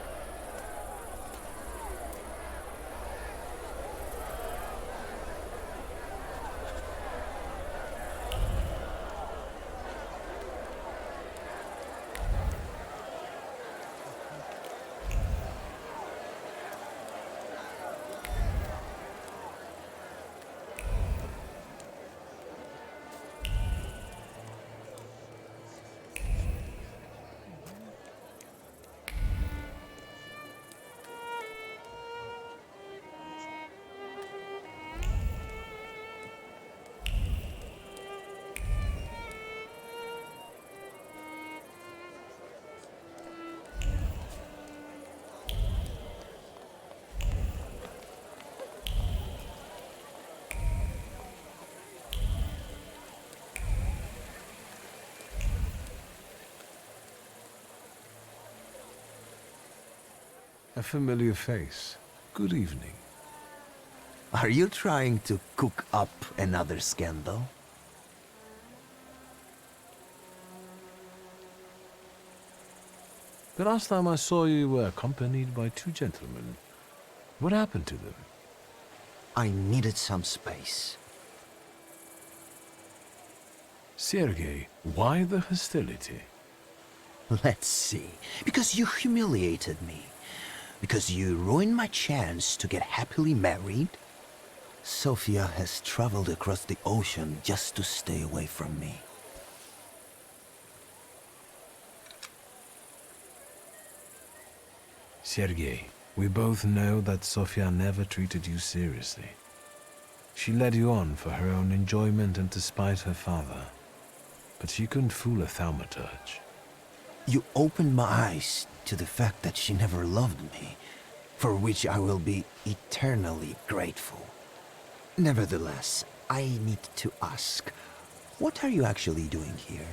A familiar face. Good evening. Are you trying to cook up another scandal? The last time I saw you were accompanied by two gentlemen. What happened to them? I needed some space. Sergei, why the hostility? Let's see. Because you humiliated me. Because you ruined my chance to get happily married. Sofia has traveled across the ocean just to stay away from me. Sergei, we both know that Sofia never treated you seriously. She led you on for her own enjoyment and to spite her father. But she couldn't fool a thaumaturge. You opened my eyes to the fact that she never loved me, for which I will be eternally grateful. Nevertheless, I need to ask, what are you actually doing here?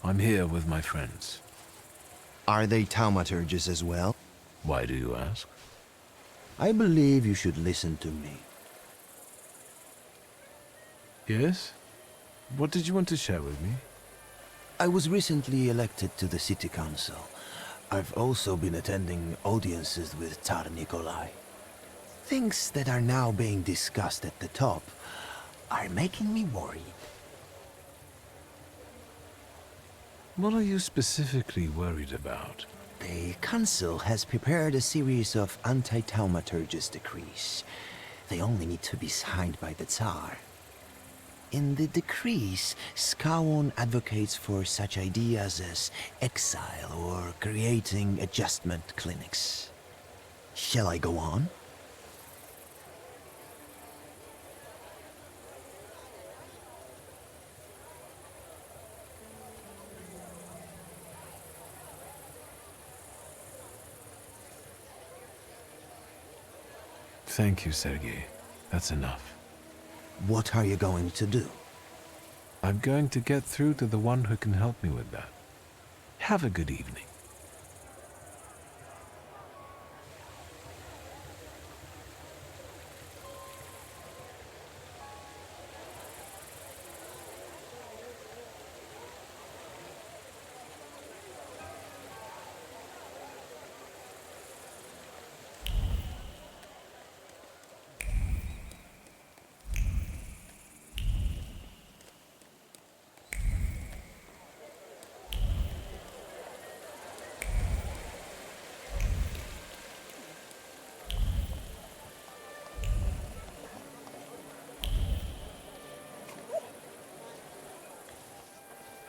I'm here with my friends. Are they thaumaturges as well? Why do you ask? I believe you should listen to me. Yes? What did you want to share with me? I was recently elected to the city council. I've also been attending audiences with Tsar Nikolai. Things that are now being discussed at the top are making me worried. What are you specifically worried about? The council has prepared a series of anti-thaumaturges decrees. They only need to be signed by the Tsar. In the decrees, Skawon advocates for such ideas as exile or creating adjustment clinics. Shall I go on? Thank you, Sergei. That's enough. What are you going to do? I'm going to get through to the one who can help me with that. Have a good evening.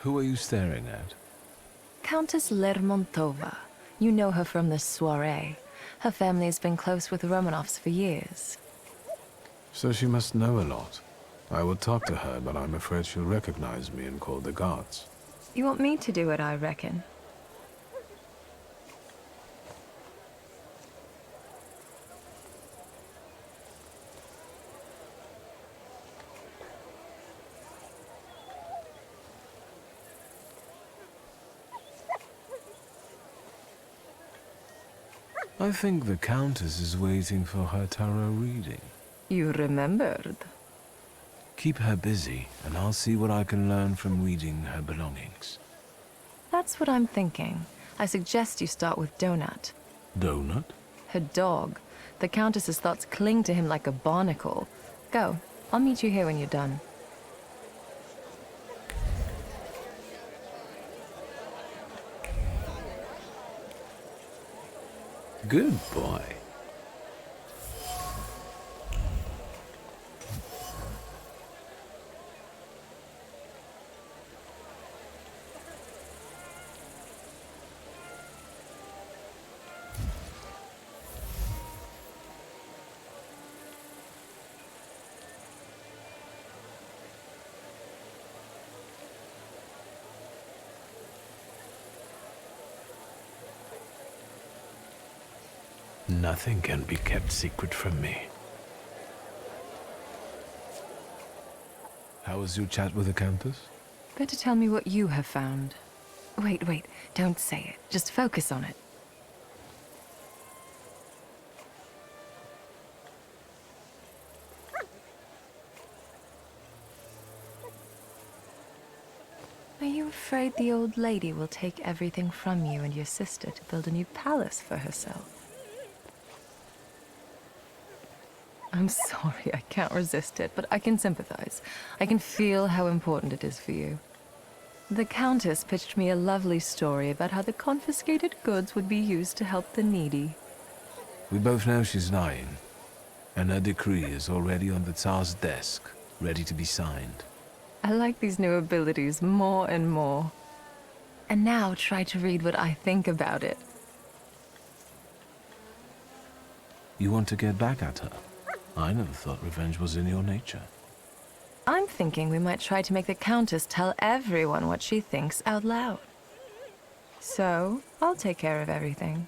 Who are you staring at? Countess Lermontova. You know her from the soiree. Her family has been close with the Romanovs for years. So she must know a lot. I will talk to her, but I'm afraid she'll recognize me and call the guards. You want me to do it, I reckon. I think the Countess is waiting for her tarot reading. You remembered. Keep her busy, and I'll see what I can learn from reading her belongings. That's what I'm thinking. I suggest you start with Donut. Donut? Her dog. The Countess's thoughts cling to him like a barnacle. Go. I'll meet you here when you're done. Good boy. Nothing can be kept secret from me. How was your chat with the Countess? Better tell me what you have found. Wait, don't say it. Just focus on it. Are you afraid the old lady will take everything from you and your sister to build a new palace for herself? I'm sorry, I can't resist it, but I can sympathize. I can feel how important it is for you. The Countess pitched me a lovely story about how the confiscated goods would be used to help the needy. We both know she's lying, and her decree is already on the Tsar's desk, ready to be signed. I like these new abilities more and more. And now try to read what I think about it. You want to get back at her? I never thought revenge was in your nature. I'm thinking we might try to make the Countess tell everyone what she thinks out loud. So, I'll take care of everything.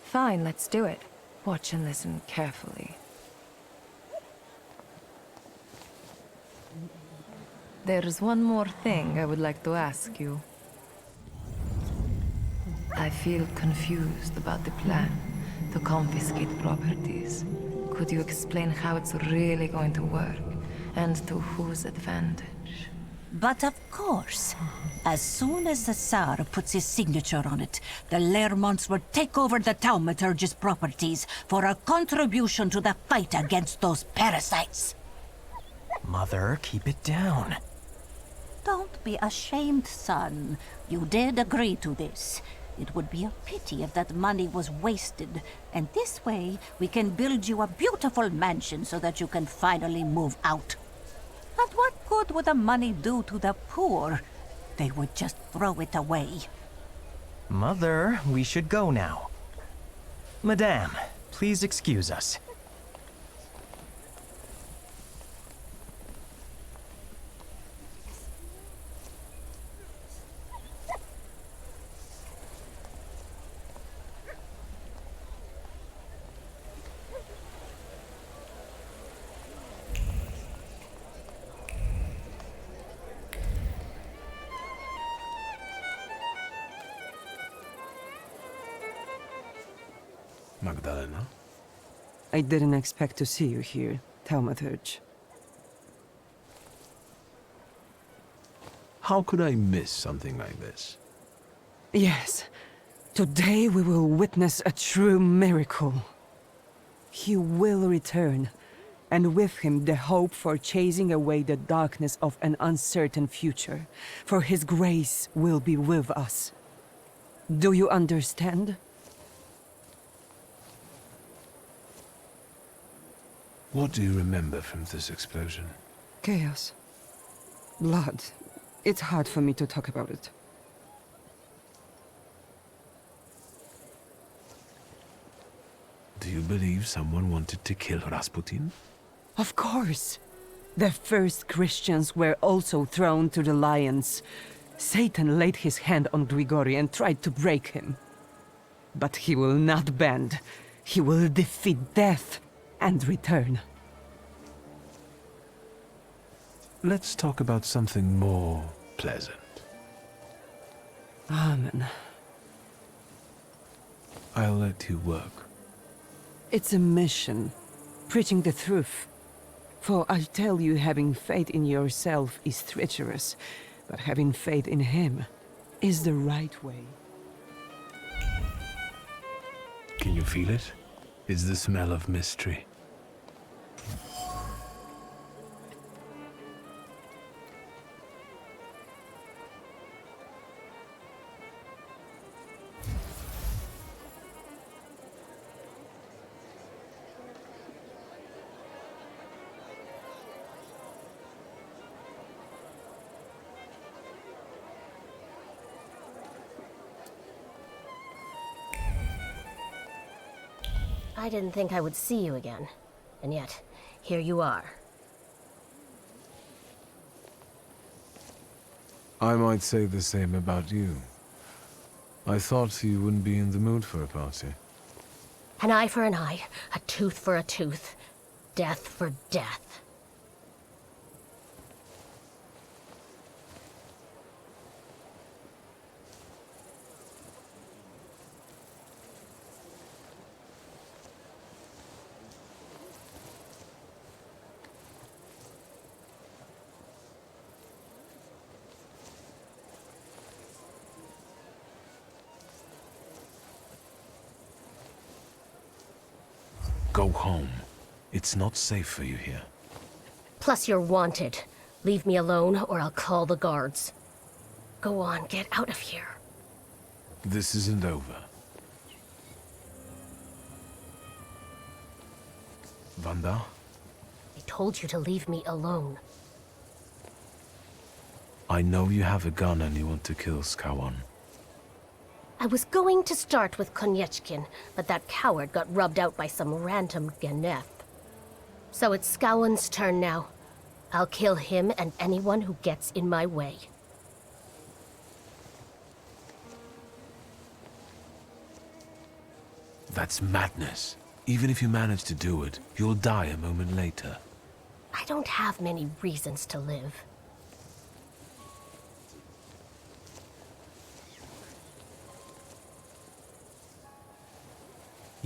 Fine, let's do it. Watch and listen carefully. There's one more thing I would like to ask you. I feel confused about the plan to confiscate properties. Could you explain how it's really going to work, and to whose advantage? But of course. As soon as the Tsar puts his signature on it, the Lermonts will take over the Thaumaturge's properties for a contribution to the fight against those parasites. Mother, keep it down. Don't be ashamed, son. You did agree to this. It would be a pity if that money was wasted, and this way we can build you a beautiful mansion so that you can finally move out. And what good would the money do to the poor? They would just throw it away. Mother, we should go now. Madame, please excuse us. Magdalena? I didn't expect to see you here, Thaumaturge. How could I miss something like this? Yes. Today we will witness a true miracle. He will return, and with him the hope for chasing away the darkness of an uncertain future. For his grace will be with us. Do you understand? What do you remember from this explosion? Chaos. Blood. It's hard for me to talk about it. Do you believe someone wanted to kill Rasputin? Of course. The first Christians were also thrown to the lions. Satan laid his hand on Grigori and tried to break him. But he will not bend. He will defeat death and return. Let's talk about something more pleasant. Amen. I'll let you work. It's a mission, preaching the truth. For I tell you, having faith in yourself is treacherous, but having faith in him is the right way. Can you feel it? It's the smell of mystery. I didn't think I would see you again. And yet, here you are. I might say the same about you. I thought you wouldn't be in the mood for a party. An eye for an eye, a tooth for a tooth, death for death. Go home. It's not safe for you here. Plus you're wanted. Leave me alone or I'll call the guards. Go on, get out of here. This isn't over. Vanda? I told you to leave me alone. I know you have a gun and you want to kill Skawan. I was going to start with Koniechkin, but that coward got rubbed out by some random Geneth. So it's Skawan's turn now. I'll kill him and anyone who gets in my way. That's madness. Even if you manage to do it, you'll die a moment later. I don't have many reasons to live.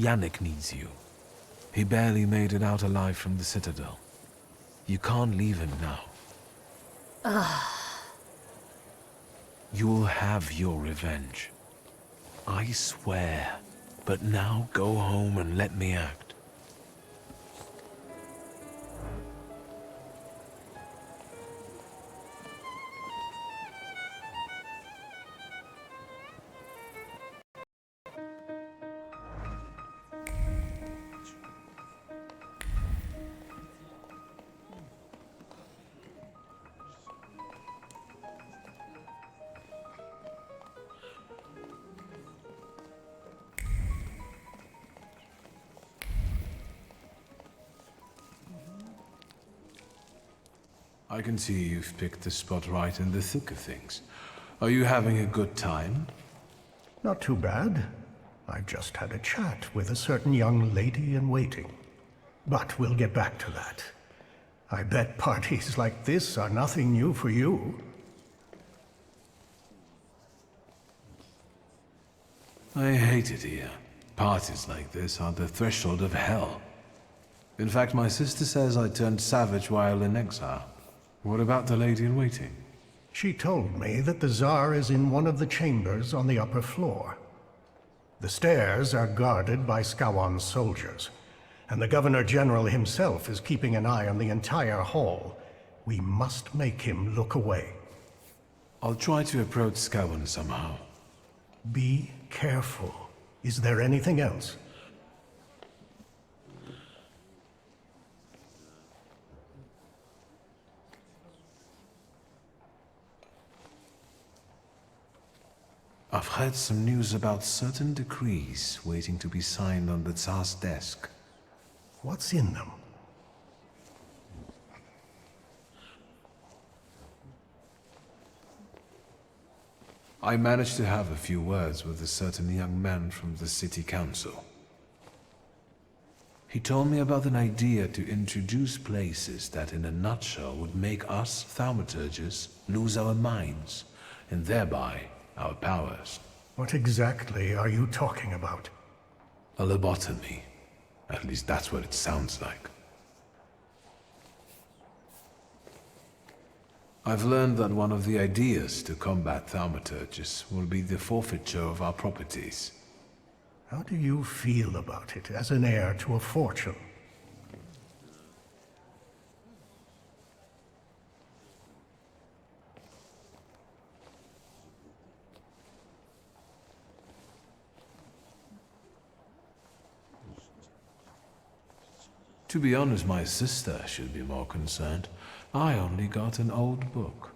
Yannick needs you. He barely made it out alive from the Citadel. You can't leave him now. Ugh. You'll have your revenge. I swear. But now go home and let me act. I can see you've picked the spot right in the thick of things. Are you having a good time? Not too bad. I just had a chat with a certain young lady in waiting. But we'll get back to that. I bet parties like this are nothing new for you. I hate it here. Parties like this are the threshold of hell. In fact, my sister says I turned savage while in exile. What about the lady in waiting? She told me that the Tsar is in one of the chambers on the upper floor. The stairs are guarded by Skawan's soldiers, and the Governor General himself is keeping an eye on the entire hall. We must make him look away. I'll try to approach Skawan somehow. Be careful. Is there anything else? I've heard some news about certain decrees waiting to be signed on the Tsar's desk. What's in them? I managed to have a few words with a certain young man from the city council. He told me about an idea to introduce places that in a nutshell would make us Thaumaturges lose our minds, and thereby our powers. What exactly are you talking about? A lobotomy. At least that's what it sounds like. I've learned that one of the ideas to combat Thaumaturges will be the forfeiture of our properties. How do you feel about it as an heir to a fortune? To be honest, my sister should be more concerned. I only got an old book.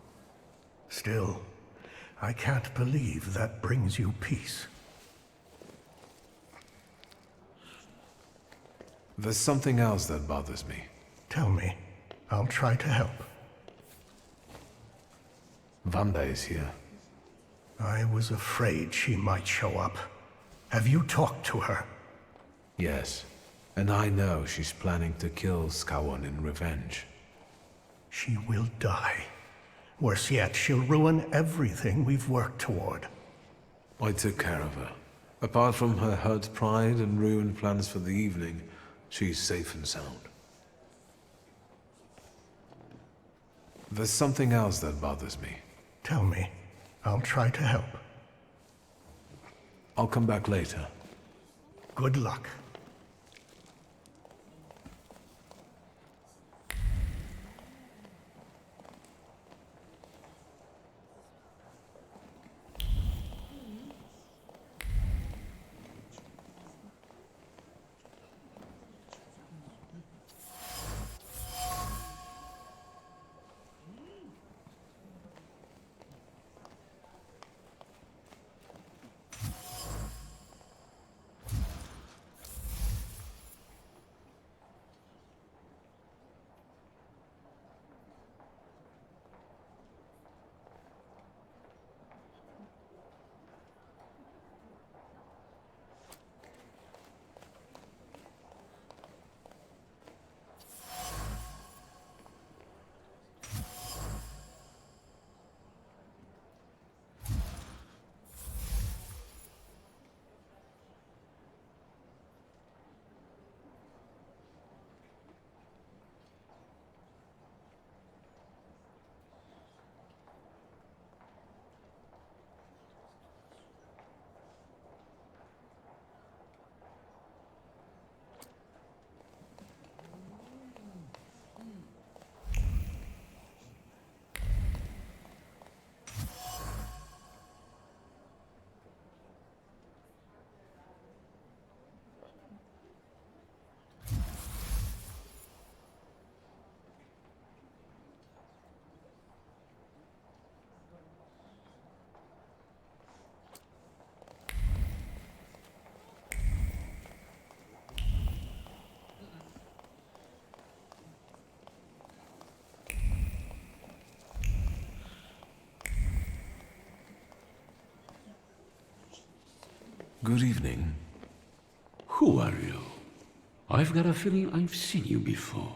Still, I can't believe that brings you peace. There's something else that bothers me. Tell me. I'll try to help. Vanda is here. I was afraid she might show up. Have you talked to her? Yes. And I know she's planning to kill Skawon in revenge. She will die. Worse yet, she'll ruin everything we've worked toward. I took care of her. Apart from her hurt pride and ruined plans for the evening, she's safe and sound. There's something else that bothers me. Tell me. I'll try to help. I'll come back later. Good luck. Good evening. Who are you? I've got a feeling I've seen you before.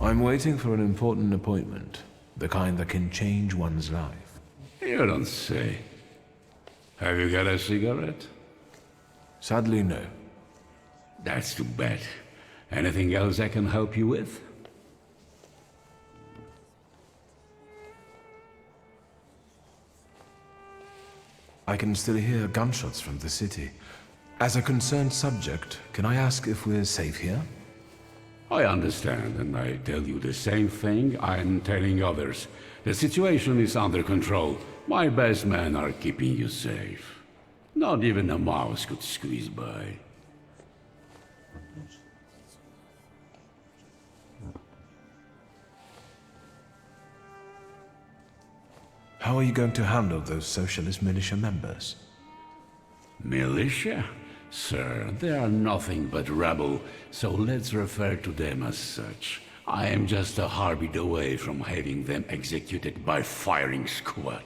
I'm waiting for an important appointment. The kind that can change one's life. You don't say. Have you got a cigarette? Sadly, no. That's too bad. Anything else I can help you with? I can still hear gunshots from the city. As a concerned subject, can I ask if we're safe here? I understand, and I tell you the same thing I'm telling others. The situation is under control. My best men are keeping you safe. Not even a mouse could squeeze by. How are you going to handle those socialist militia members? Militia? Sir, they are nothing but rabble, so let's refer to them as such. I am just a heartbeat away from having them executed by firing squad.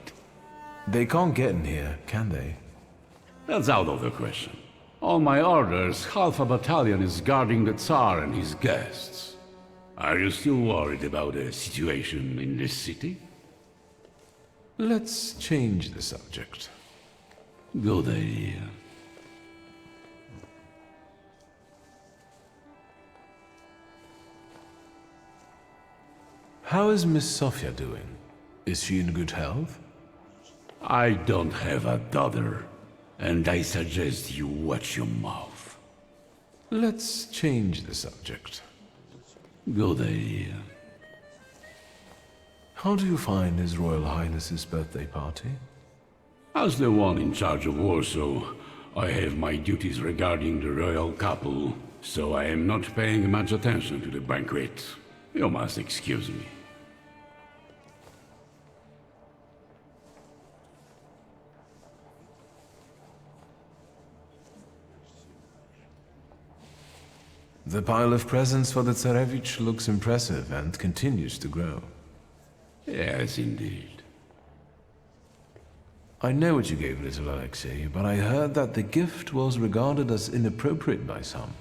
They can't get in here, can they? That's out of the question. On my orders, half a battalion is guarding the Tsar and his guests. Are you still worried about the situation in this city? Let's change the subject. Good idea. How is Miss Sophia doing? Is she in good health? I don't have a daughter, and I suggest you watch your mouth. Let's change the subject. Good idea. How do you find His Royal Highness's birthday party? As the one in charge of Warsaw, I have my duties regarding the royal couple, so I am not paying much attention to the banquet. You must excuse me. The pile of presents for the Tsarevich looks impressive and continues to grow. Yes, indeed. I know what you gave little Alexei, but I heard that the gift was regarded as inappropriate by some.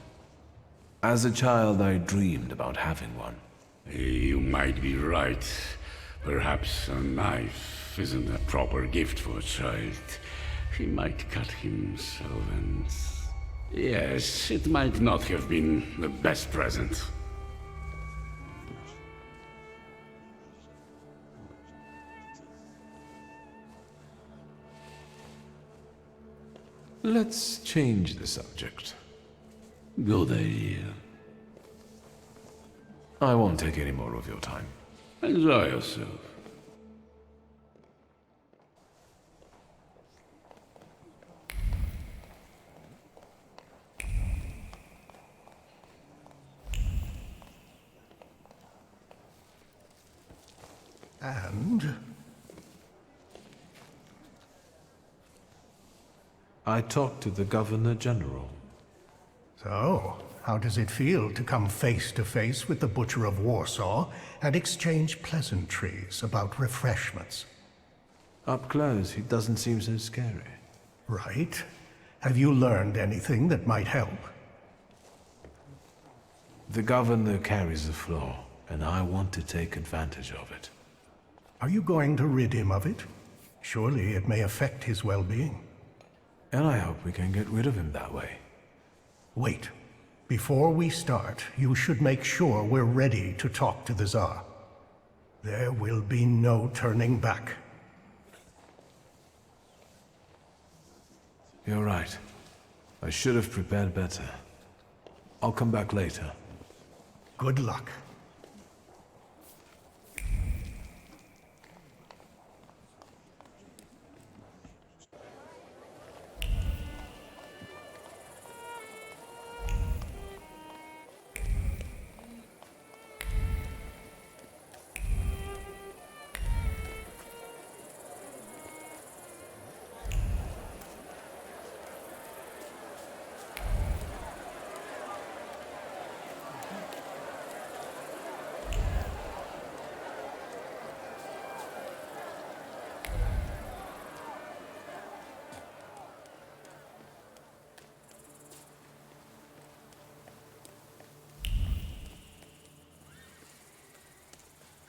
As a child, I dreamed about having one. You might be right. Perhaps a knife isn't a proper gift for a child. He might cut himself and... Yes, it might not have been the best present. Let's change the subject. Good idea. I won't take any more of your time. Enjoy yourself. And? I talked to the Governor General. So, how does it feel to come face to face with the Butcher of Warsaw and exchange pleasantries about refreshments? Up close, he doesn't seem so scary. Right. Have you learned anything that might help? The Governor carries a flaw, and I want to take advantage of it. Are you going to rid him of it? Surely it may affect his well-being. And I hope we can get rid of him that way. Wait. Before we start, you should make sure we're ready to talk to the Tsar. There will be no turning back. You're right. I should have prepared better. I'll come back later. Good luck.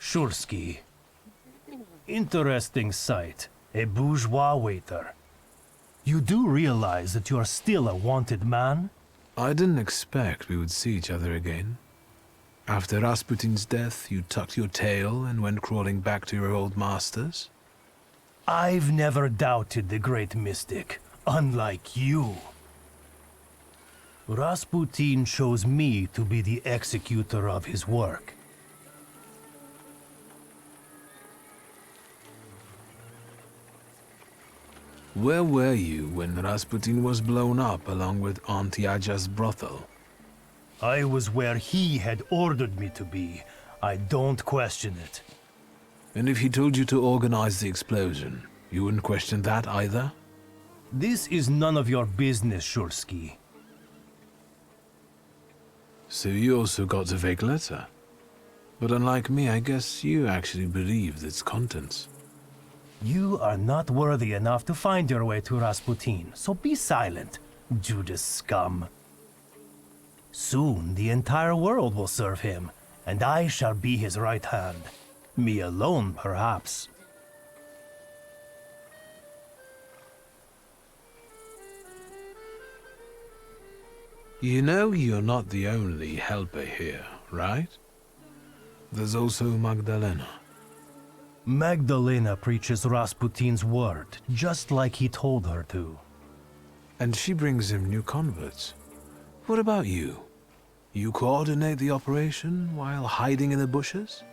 Shursky. Interesting sight. A bourgeois waiter. You do realize that you're still a wanted man? I didn't expect we would see each other again. After Rasputin's death, you tucked your tail and went crawling back to your old masters? I've never doubted the great mystic, unlike you. Rasputin chose me to be the executor of his work. Where were you when Rasputin was blown up along with Auntie Aja's brothel? I was where he had ordered me to be. I don't question it. And if he told you to organize the explosion, you wouldn't question that either? This is none of your business, Shursky. So you also got the fake letter? But unlike me, I guess you actually believed its contents. You are not worthy enough to find your way to Rasputin, so be silent, Judas scum. Soon the entire world will serve him, and I shall be his right hand. Me alone, perhaps. You know you're not the only helper here, right? There's also Magdalena. Magdalena preaches Rasputin's word, just like he told her to. And she brings him new converts. What about you? You coordinate the operation while hiding in the bushes?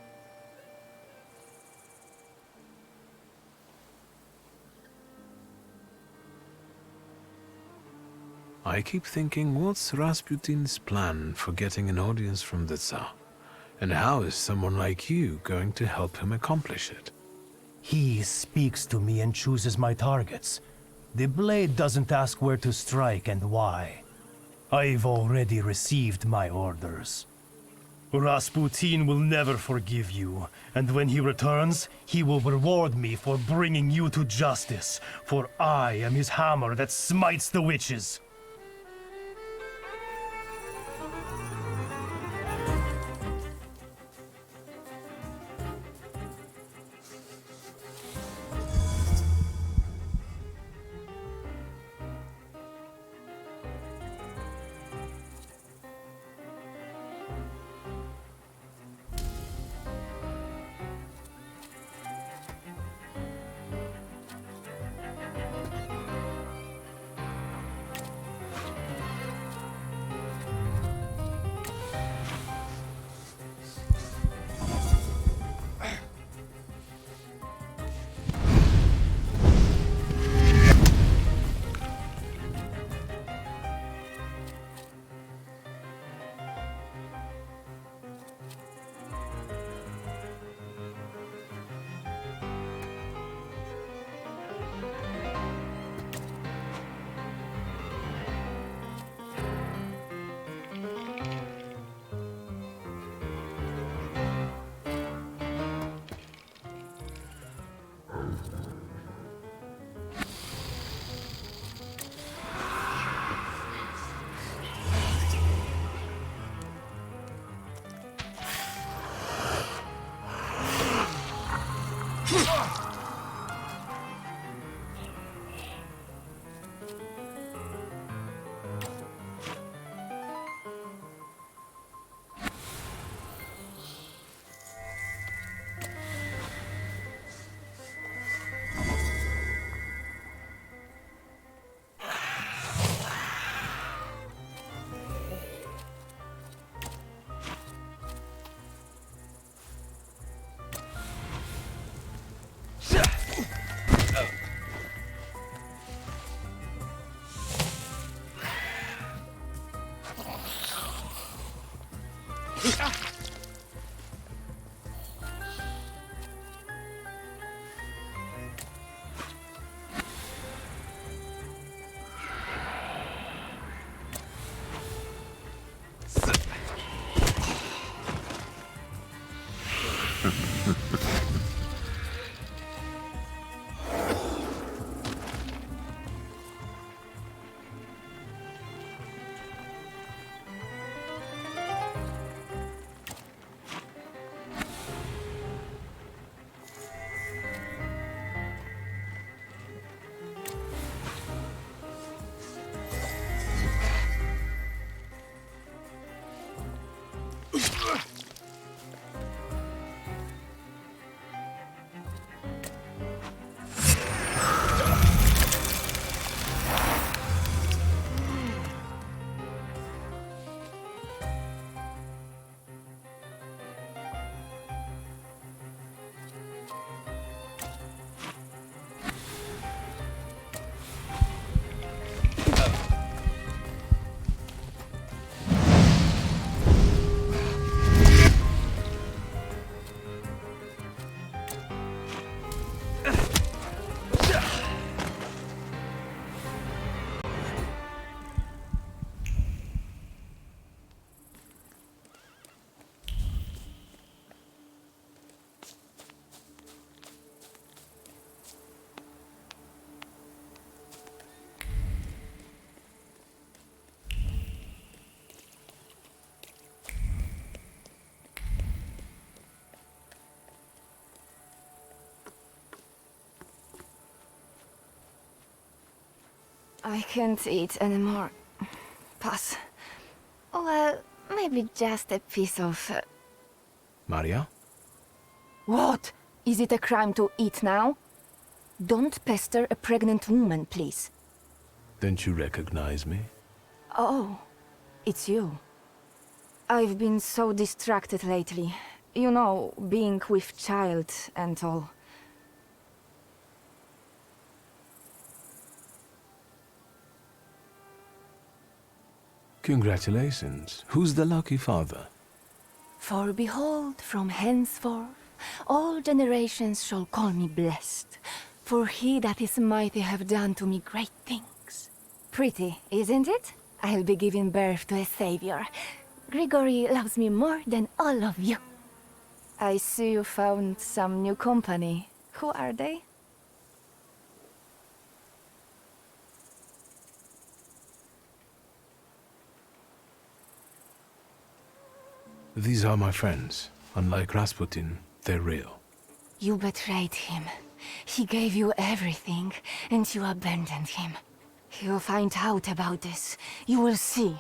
I keep thinking, what's Rasputin's plan for getting an audience from the Tsar? And how is someone like you going to help him accomplish it? He speaks to me and chooses my targets. The blade doesn't ask where to strike and why. I've already received my orders. Rasputin will never forgive you, and when he returns, he will reward me for bringing you to justice, for I am his hammer that smites the witches. I can't eat anymore. Pass. Well, maybe just a piece of... Maria? What? Is it a crime to eat now? Don't pester a pregnant woman, please. Don't you recognize me? Oh, it's you. I've been so distracted lately. You know, being with child and all. Congratulations. Who's the lucky father? For behold, from henceforth, all generations shall call me blessed. For he that is mighty have done to me great things. Pretty, isn't it? I'll be giving birth to a savior. Grigory loves me more than all of you. I see you found some new company. Who are they? These are my friends. Unlike Rasputin, they're real. You betrayed him. He gave you everything, and you abandoned him. He'll find out about this. You will see.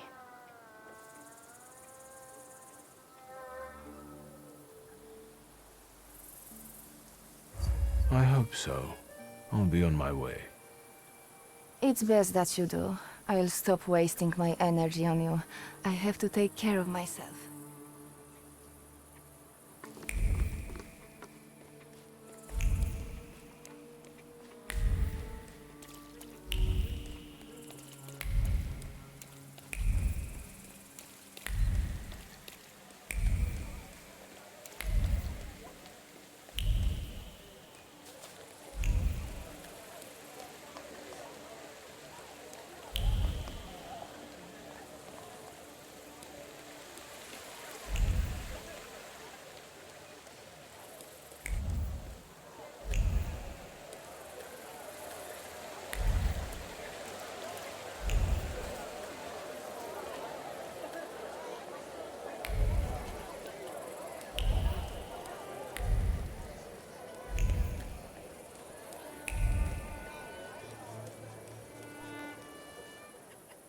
I hope so. I'll be on my way. It's best that you do. I'll stop wasting my energy on you. I have to take care of myself.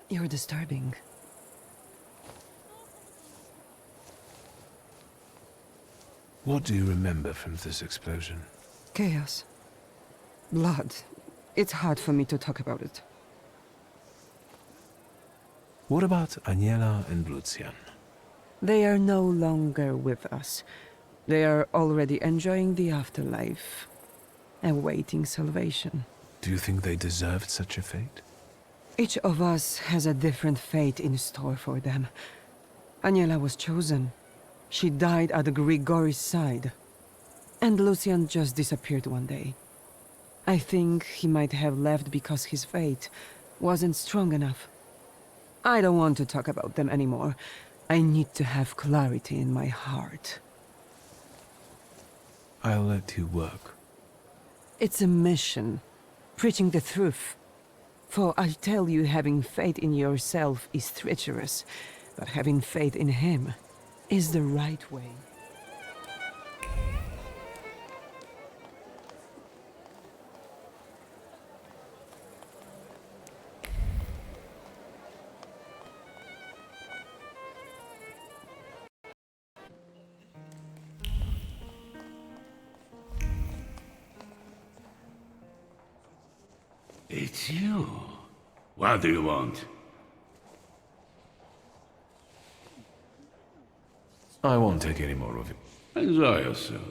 You're disturbing. What do you remember from this explosion? Chaos. Blood. It's hard for me to talk about it. What about Aniela and Lucian? They are no longer with us. They are already enjoying the afterlife, awaiting salvation. Do you think they deserved such a fate? Each of us has a different fate in store for them. Aniela was chosen. She died at Grigori's side. And Lucian just disappeared one day. I think he might have left because his fate wasn't strong enough. I don't want to talk about them anymore. I need to have clarity in my heart. I'll let you work. It's a mission, preaching the truth. For I tell you, having faith in yourself is treacherous, but having faith in him is the right way. It's you. What do you want? I won't take any more of it. Enjoy yourself.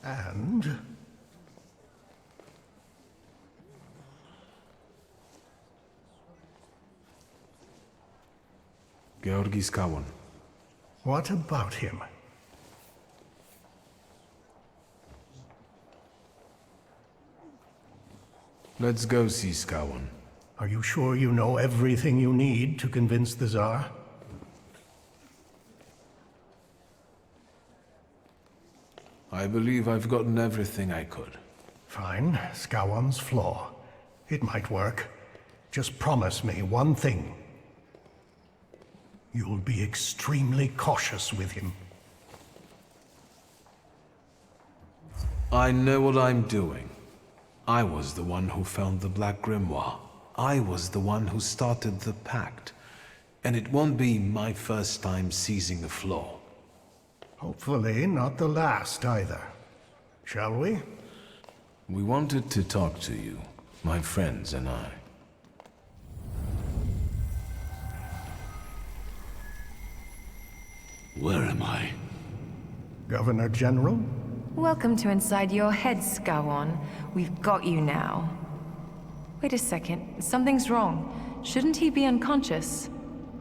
And... Georgi Skałon. what about him? Let's go see Skałon. Are you sure you know everything you need to convince the Tsar? I believe I've gotten everything I could. Fine. Skałon's flaw. It might work. Just promise me one thing. You'll be extremely cautious with him. I know what I'm doing. I was the one who found the Black Grimoire. I was the one who started the pact. And it won't be my first time seizing a flaw. Hopefully not the last either. Shall we? We wanted to talk to you, my friends and I. Where am I? Governor General? Welcome to inside your head, Skowon. We've got you now. Wait a second. Something's wrong. Shouldn't he be unconscious?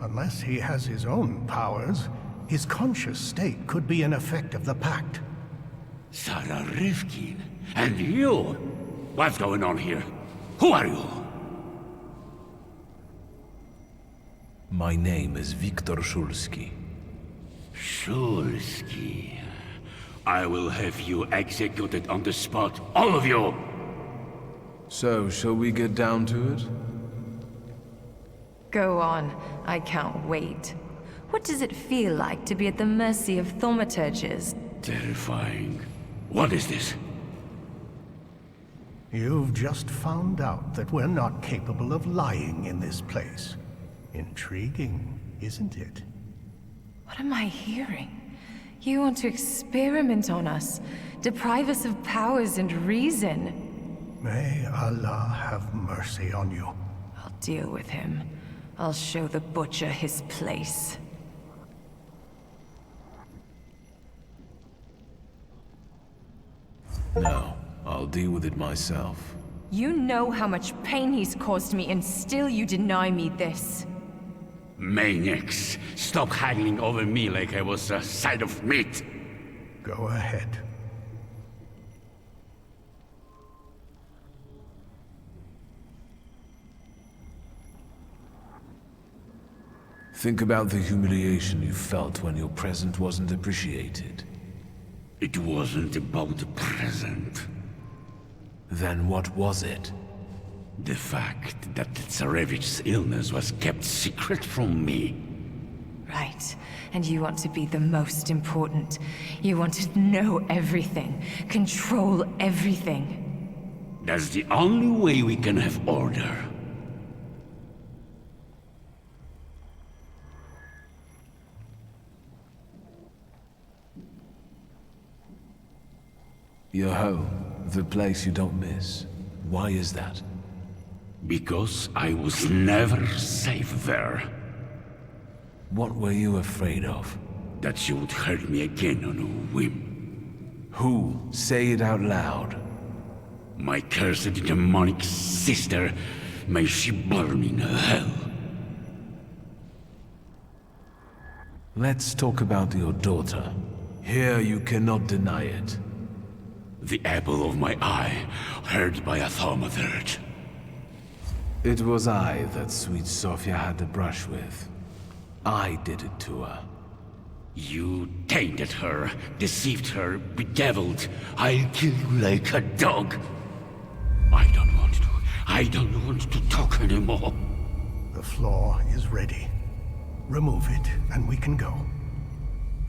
Unless he has his own powers, his conscious state could be an effect of the pact. Sarah Rifkin? And you? What's going on here? Who are you? My name is Viktor Szulski. Szulski. I will have you executed on the spot, all of you! So, shall we get down to it? Go on. I can't wait. What does it feel like to be at the mercy of thaumaturges? Terrifying. What is this? You've just found out that we're not capable of lying in this place. Intriguing, isn't it? What am I hearing? You want to experiment on us, deprive us of powers and reason. May Allah have mercy on you. I'll deal with him. I'll show the butcher his place. No, I'll deal with it myself. You know how much pain he's caused me, and still you deny me this. Maniacs! Stop haggling over me like I was a side of meat! Go ahead. Think about the humiliation you felt when your present wasn't appreciated. It wasn't about the present. Then what was it? The fact that the Tsarevich's illness was kept secret from me. Right. And you want to be the most important. You want to know everything, control everything. That's the only way we can have order. Your home, the place you don't miss. Why is that? Because I was never safe there. What were you afraid of? That she would hurt me again on a whim. Who? Say it out loud. My cursed demonic sister. May she burn in hell. Let's talk about your daughter. Here you cannot deny it. The apple of my eye, hurt by a Thaumaturge. It was I that sweet Sophia had to brush with. I did it to her. You tainted her, deceived her, bedeviled. I'll kill you like a dog. I don't want to talk anymore. The flaw is ready. Remove it, and we can go.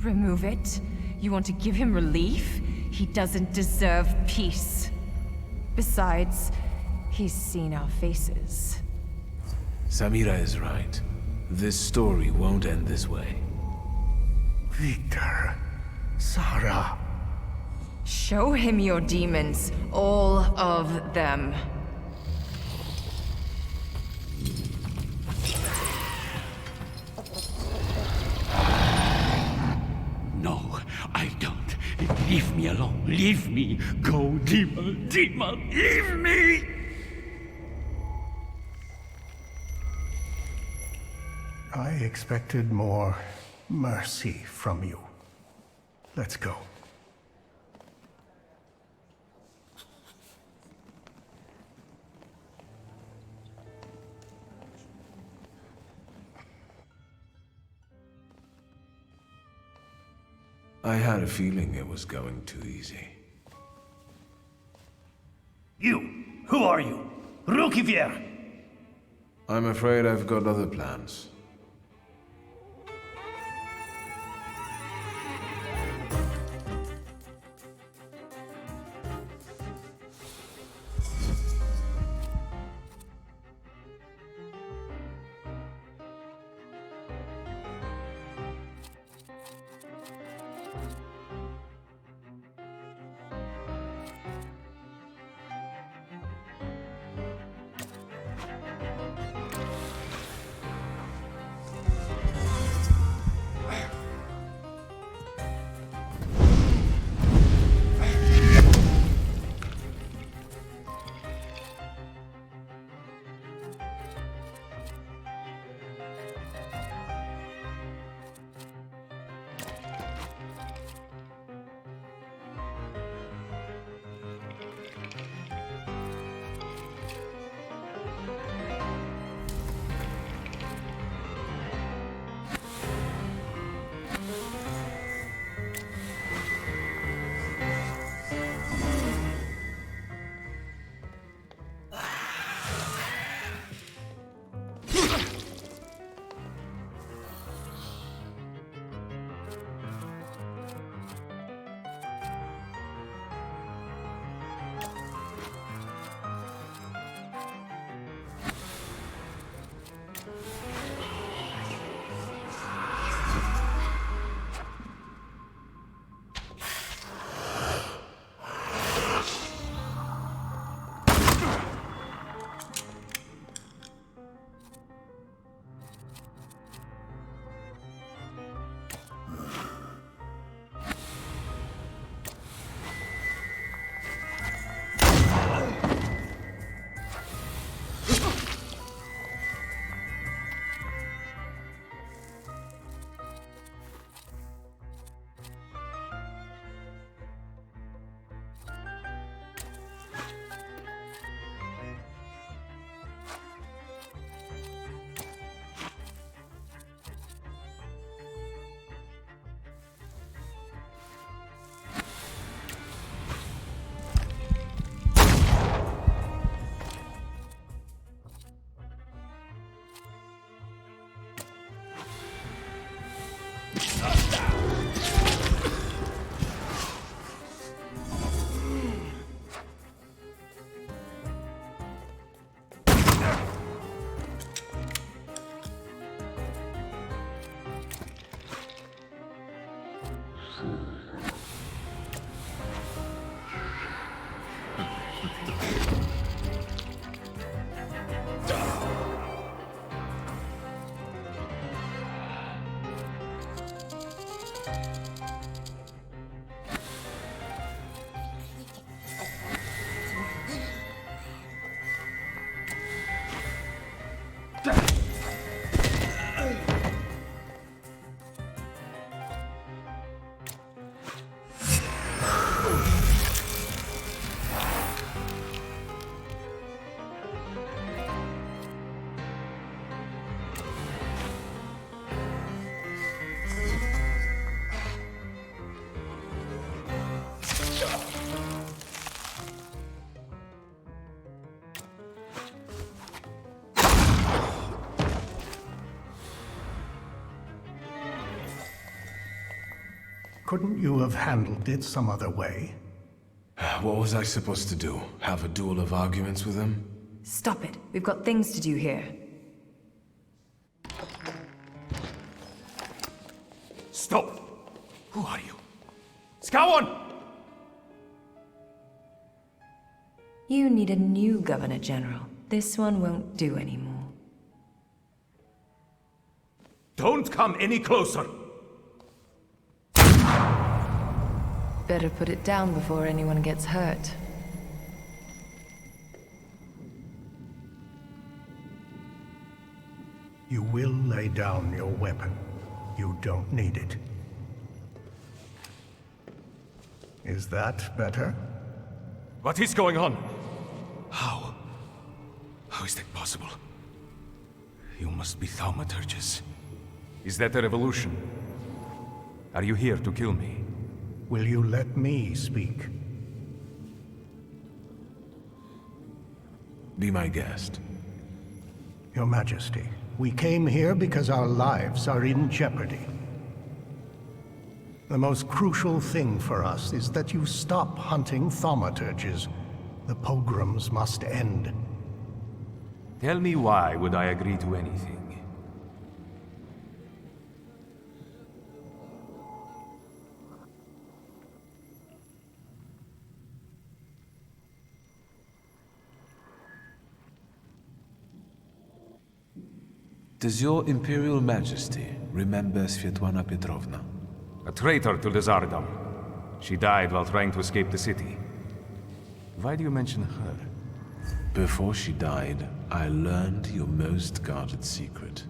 Remove it? You want to give him relief? He doesn't deserve peace. Besides, he's seen our faces. Samira is right. This story won't end this way. Victor, Sarah. Show him your demons, all of them. No, I don't. Leave me alone. Leave me. Go, demon, demon, leave me! I expected more mercy from you. Let's go. I had a feeling it was going too easy. You! Who are you? Rukivier! I'm afraid I've got other plans. Couldn't you have handled it some other way? What was I supposed to do? Have a duel of arguments with him? Stop it. We've got things to do here. Stop! Who are you? Scowan! You need a new Governor General. This one won't do anymore. Don't come any closer! Better put it down before anyone gets hurt. You will lay down your weapon. You don't need it. Is that better? What is going on? How? How is that possible? You must be Thaumaturges. Is that a revolution? Are you here to kill me? Will you let me speak? Be my guest. Your Majesty, we came here because our lives are in jeopardy. The most crucial thing for us is that you stop hunting Thaumaturges. The pogroms must end. Tell me why would I agree to anything? Does your Imperial Majesty remember Svetlana Petrovna? A traitor to the Tsardom. She died while trying to escape the city. Why do you mention her? Before she died, I learned your most guarded secret.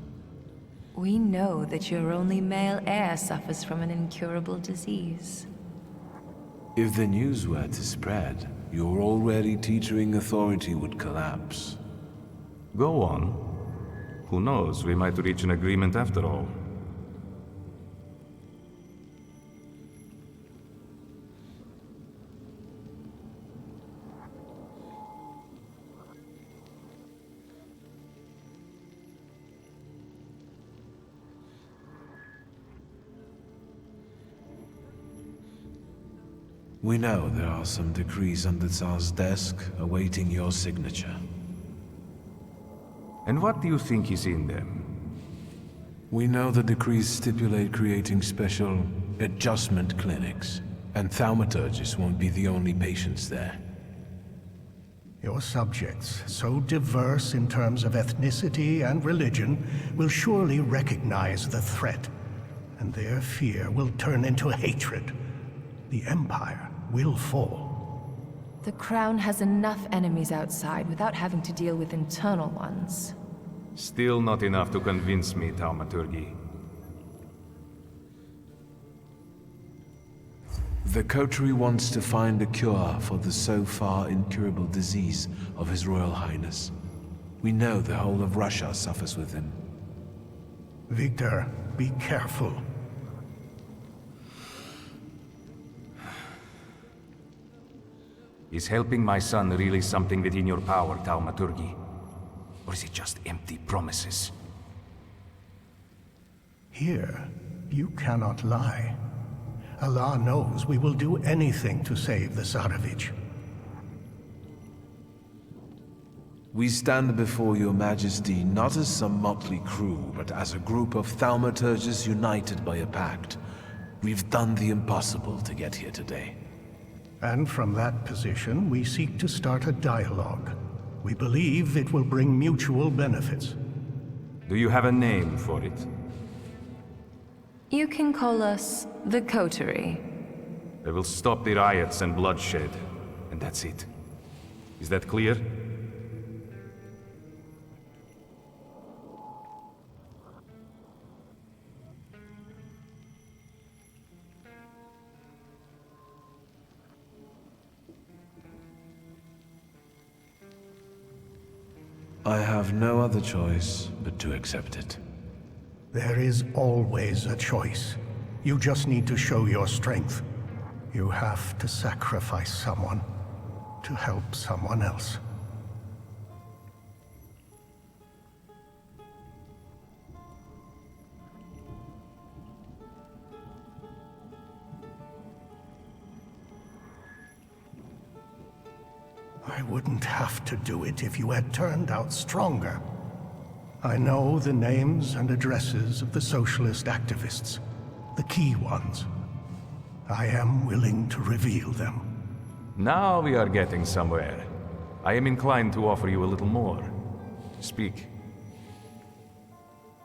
We know that your only male heir suffers from an incurable disease. If the news were to spread, your already teetering authority would collapse. Go on. Who knows, we might reach an agreement after all. We know there are some decrees on the Tsar's desk awaiting your signature. And what do you think is in them? We know the decrees stipulate creating special adjustment clinics, and Thaumaturges won't be the only patients there. Your subjects, so diverse in terms of ethnicity and religion, will surely recognize the threat, and their fear will turn into hatred. The Empire will fall. The Crown has enough enemies outside without having to deal with internal ones. Still not enough to convince me, Thaumaturge. The coterie wants to find a cure for the so far incurable disease of His Royal Highness. We know the whole of Russia suffers with him. Victor, be careful. Is helping my son really something within your power, Thaumaturge? Or is it just empty promises? Here, you cannot lie. Allah knows we will do anything to save the Tsarevich. We stand before your Majesty not as some motley crew, but as a group of Thaumaturges united by a pact. We've done the impossible to get here today. And from that position, we seek to start a dialogue. We believe it will bring mutual benefits. Do you have a name for it? You can call us the Coterie. I will stop the riots and bloodshed, and that's it. Is that clear? I have no other choice but to accept it. There is always a choice. You just need to show your strength. You have to sacrifice someone to help someone else. I wouldn't have to do it if you had turned out stronger. I know the names and addresses of the socialist activists, the key ones. I am willing to reveal them. Now we are getting somewhere. I am inclined to offer you a little more. Speak.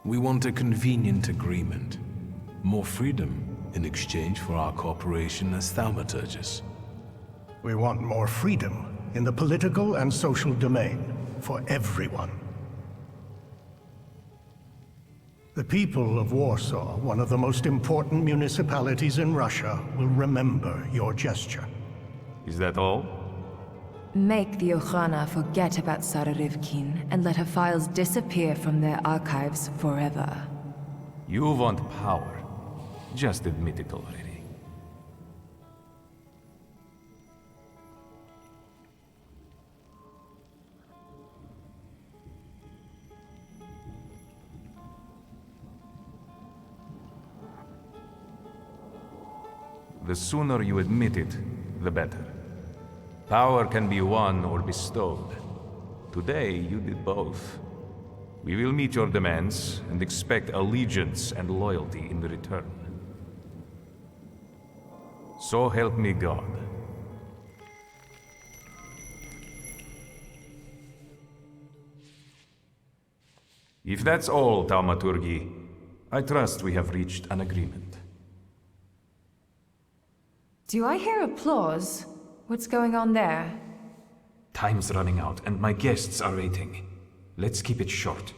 We want a convenient agreement. More freedom in exchange for our cooperation as Thaumaturges. We want more freedom in the political and social domain for everyone. The people of Warsaw, one of the most important municipalities in Russia, will remember your gesture. Is that all? Make the Okhrana forget about Sara Rivkin and let her files disappear from their archives forever. You want power. Just admit it already. The sooner you admit it, the better. Power can be won or bestowed. Today, you did both. We will meet your demands and expect allegiance and loyalty in return. So help me God. If that's all, Thaumaturge, I trust we have reached an agreement. Do I hear applause? What's going on there? Time's running out, and my guests are waiting. Let's keep it short.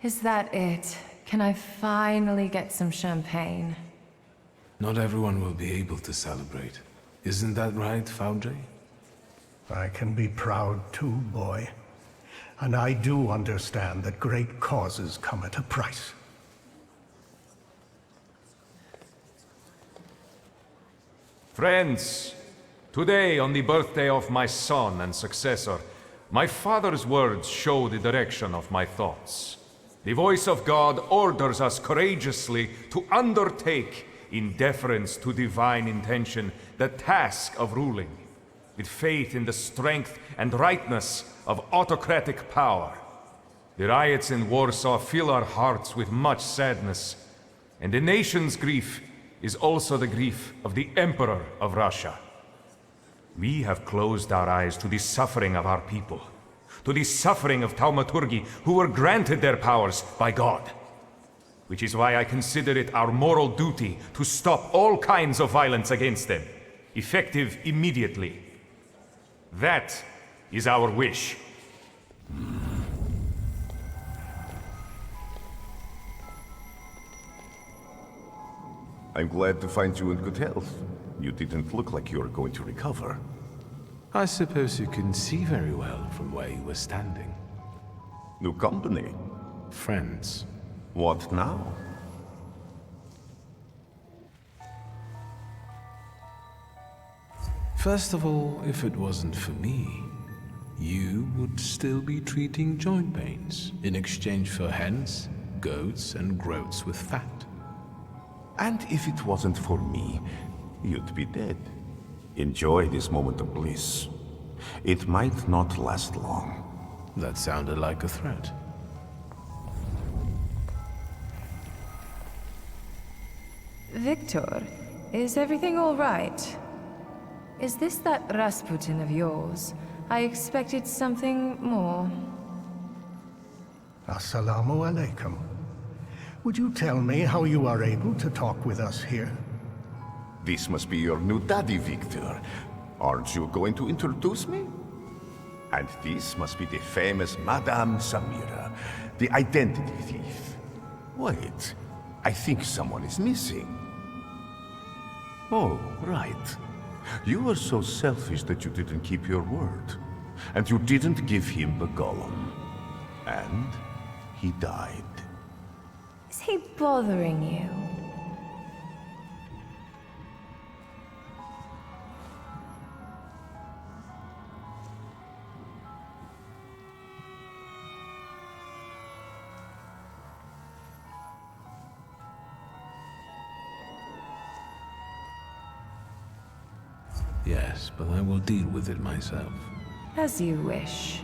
Is that it? Can I finally get some champagne? Not everyone will be able to celebrate. Isn't that right, Thaumaturge? I can be proud too, boy. And I do understand that great causes come at a price. Friends, today on the birthday of my son and successor, my father's words show the direction of my thoughts. The voice of God orders us courageously to undertake, in deference to divine intention, the task of ruling, with faith in the strength and rightness of autocratic power. The riots in Warsaw fill our hearts with much sadness, and the nation's grief is also the grief of the Emperor of Russia. We have closed our eyes to the suffering of our people, to the suffering of Thaumaturgi who were granted their powers by God. Which is why I consider it our moral duty to stop all kinds of violence against them, effective immediately. That is our wish. I'm glad to find you in good health. You didn't look like you were going to recover. I suppose you couldn't see very well from where you were standing. New company? Friends. What now? First of all, if it wasn't for me, you would still be treating joint pains in exchange for hens, goats, and groats with fat. And if it wasn't for me, you'd be dead. Enjoy this moment of bliss. It might not last long. That sounded like a threat. Victor, is everything all right? Is this that Rasputin of yours? I expected something more. Assalamu alaikum. Would you tell me how you are able to talk with us here? This must be your new daddy, Victor. Aren't you going to introduce me? And this must be the famous Madame Samira, the identity thief. Wait, I think someone is missing. Oh, right. You were so selfish that you didn't keep your word. And you didn't give him the golem. And he died. Is he bothering you? Yes, but I will deal with it myself. As you wish.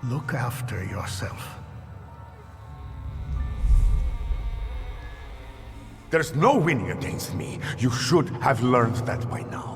Look after yourself. There's no winning against me. You should have learned that by now.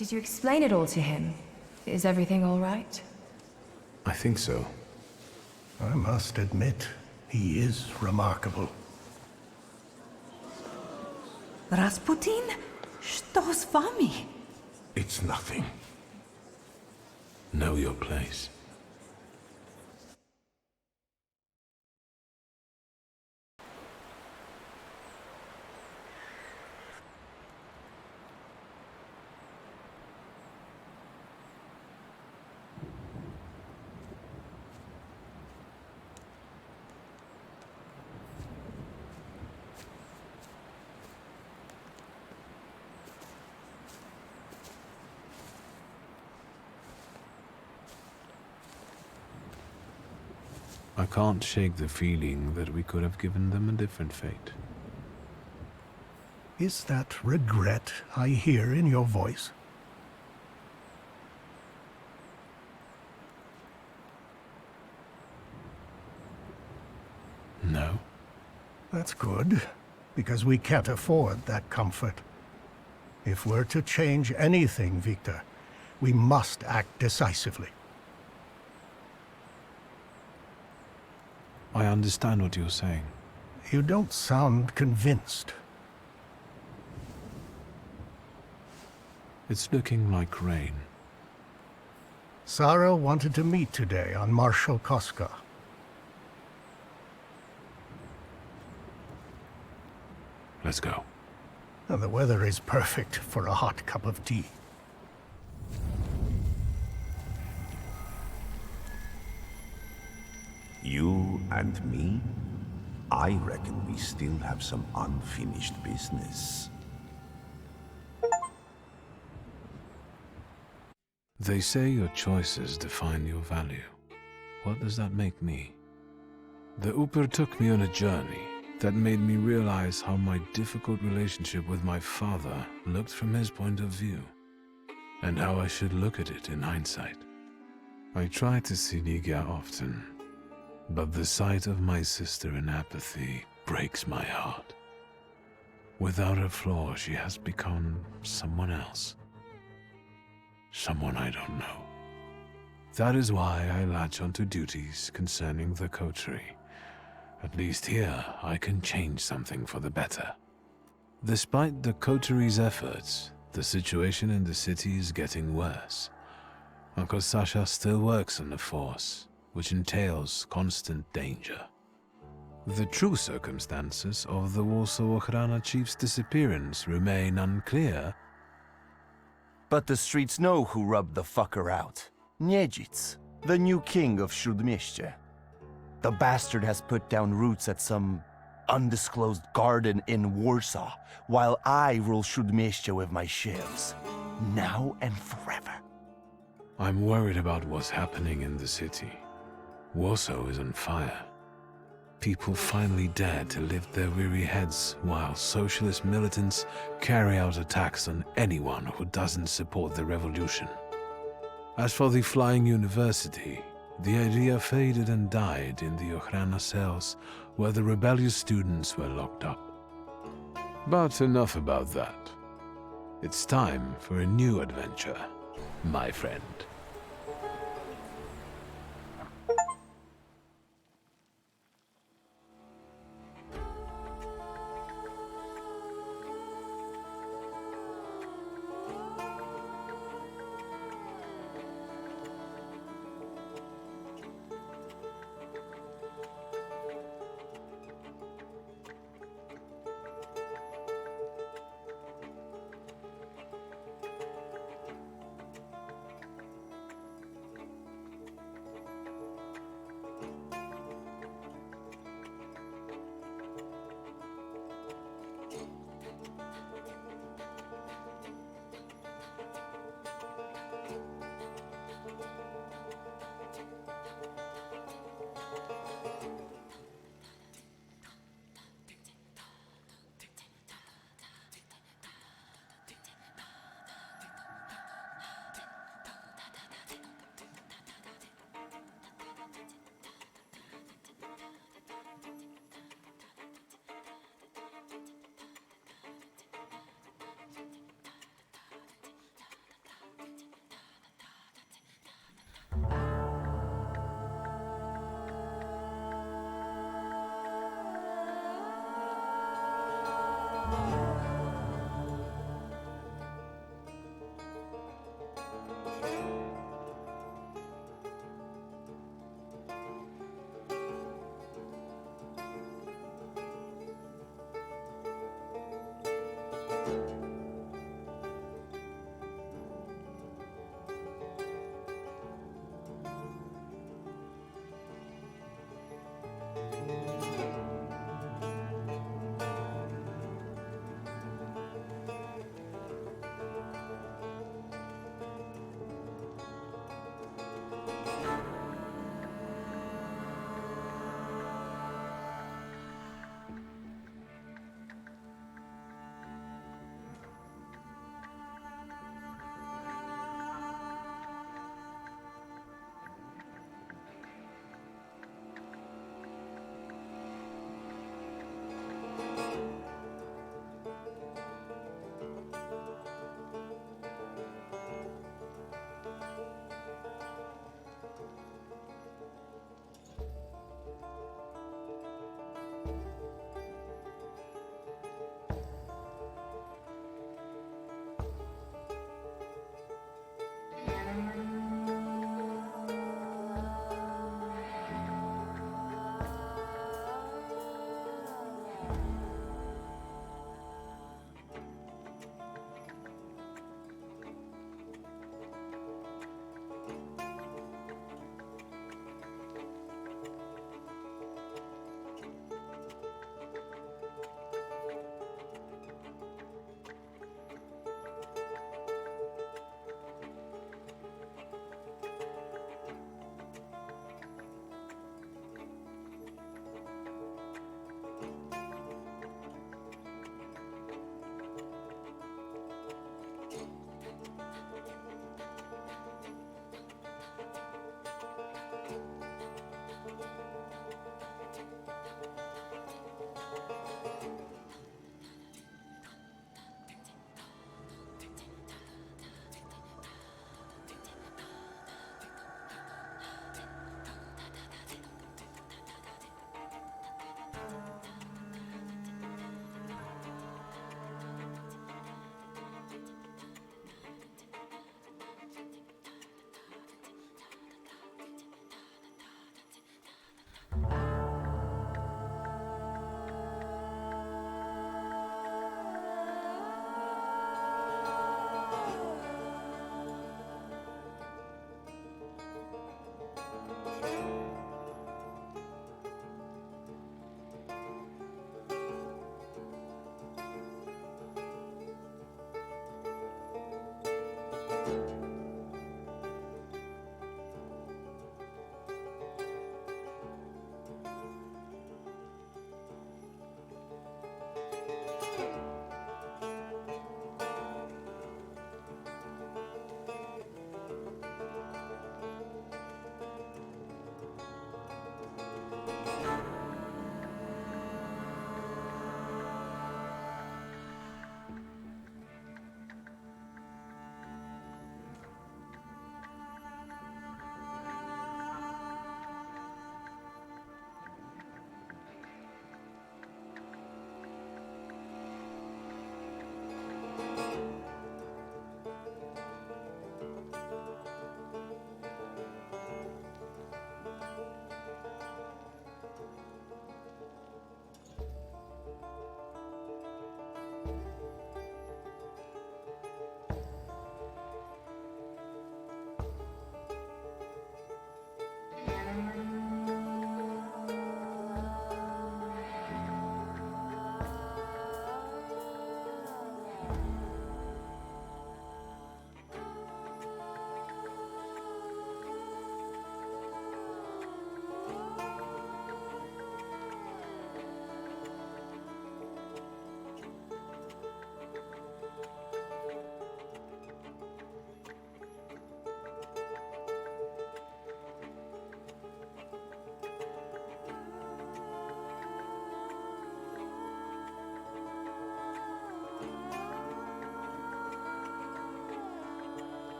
Did you explain it all to him? Is everything all right? I think so. I must admit, he is remarkable. Rasputin? Что с вами? It's nothing. Know your place. I can't shake the feeling that we could have given them a different fate. Is that regret I hear in your voice? No. That's good, because we can't afford that comfort. If we're to change anything, Victor, we must act decisively. I understand what you're saying. You don't sound convinced. It's looking like rain. Sarah wanted to meet today on Marshal Koska. Let's go. The weather is perfect for a hot cup of tea. You and me? I reckon we still have some unfinished business. They say your choices define your value. What does that make me? The Uper took me on a journey that made me realize how my difficult relationship with my father looked from his point of view, and how I should look at it in hindsight. I try to see Ligia often, but the sight of my sister in apathy breaks my heart. Without a flaw, she has become someone else. Someone I don't know. That is why I latch onto duties concerning the coterie. At least here, I can change something for the better. Despite the coterie's efforts, the situation in the city is getting worse. Uncle Sasha still works on the force, which entails constant danger. The true circumstances of the Warsaw Ochrana chief's disappearance remain unclear. But the streets know who rubbed the fucker out. Niedzic, the new king of Śródmieście. The bastard has put down roots at some undisclosed garden in Warsaw, while I rule Śródmieście with my shivs. Now and forever. I'm worried about what's happening in the city. Warsaw is on fire. People finally dare to lift their weary heads while socialist militants carry out attacks on anyone who doesn't support the revolution. As for the Flying University, the idea faded and died in the Ochrana cells where the rebellious students were locked up. But enough about that. It's time for a new adventure, my friend.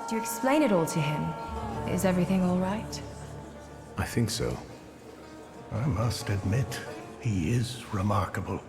Do you explain it all to him? Is everything all right? I think so. I must admit, he is remarkable.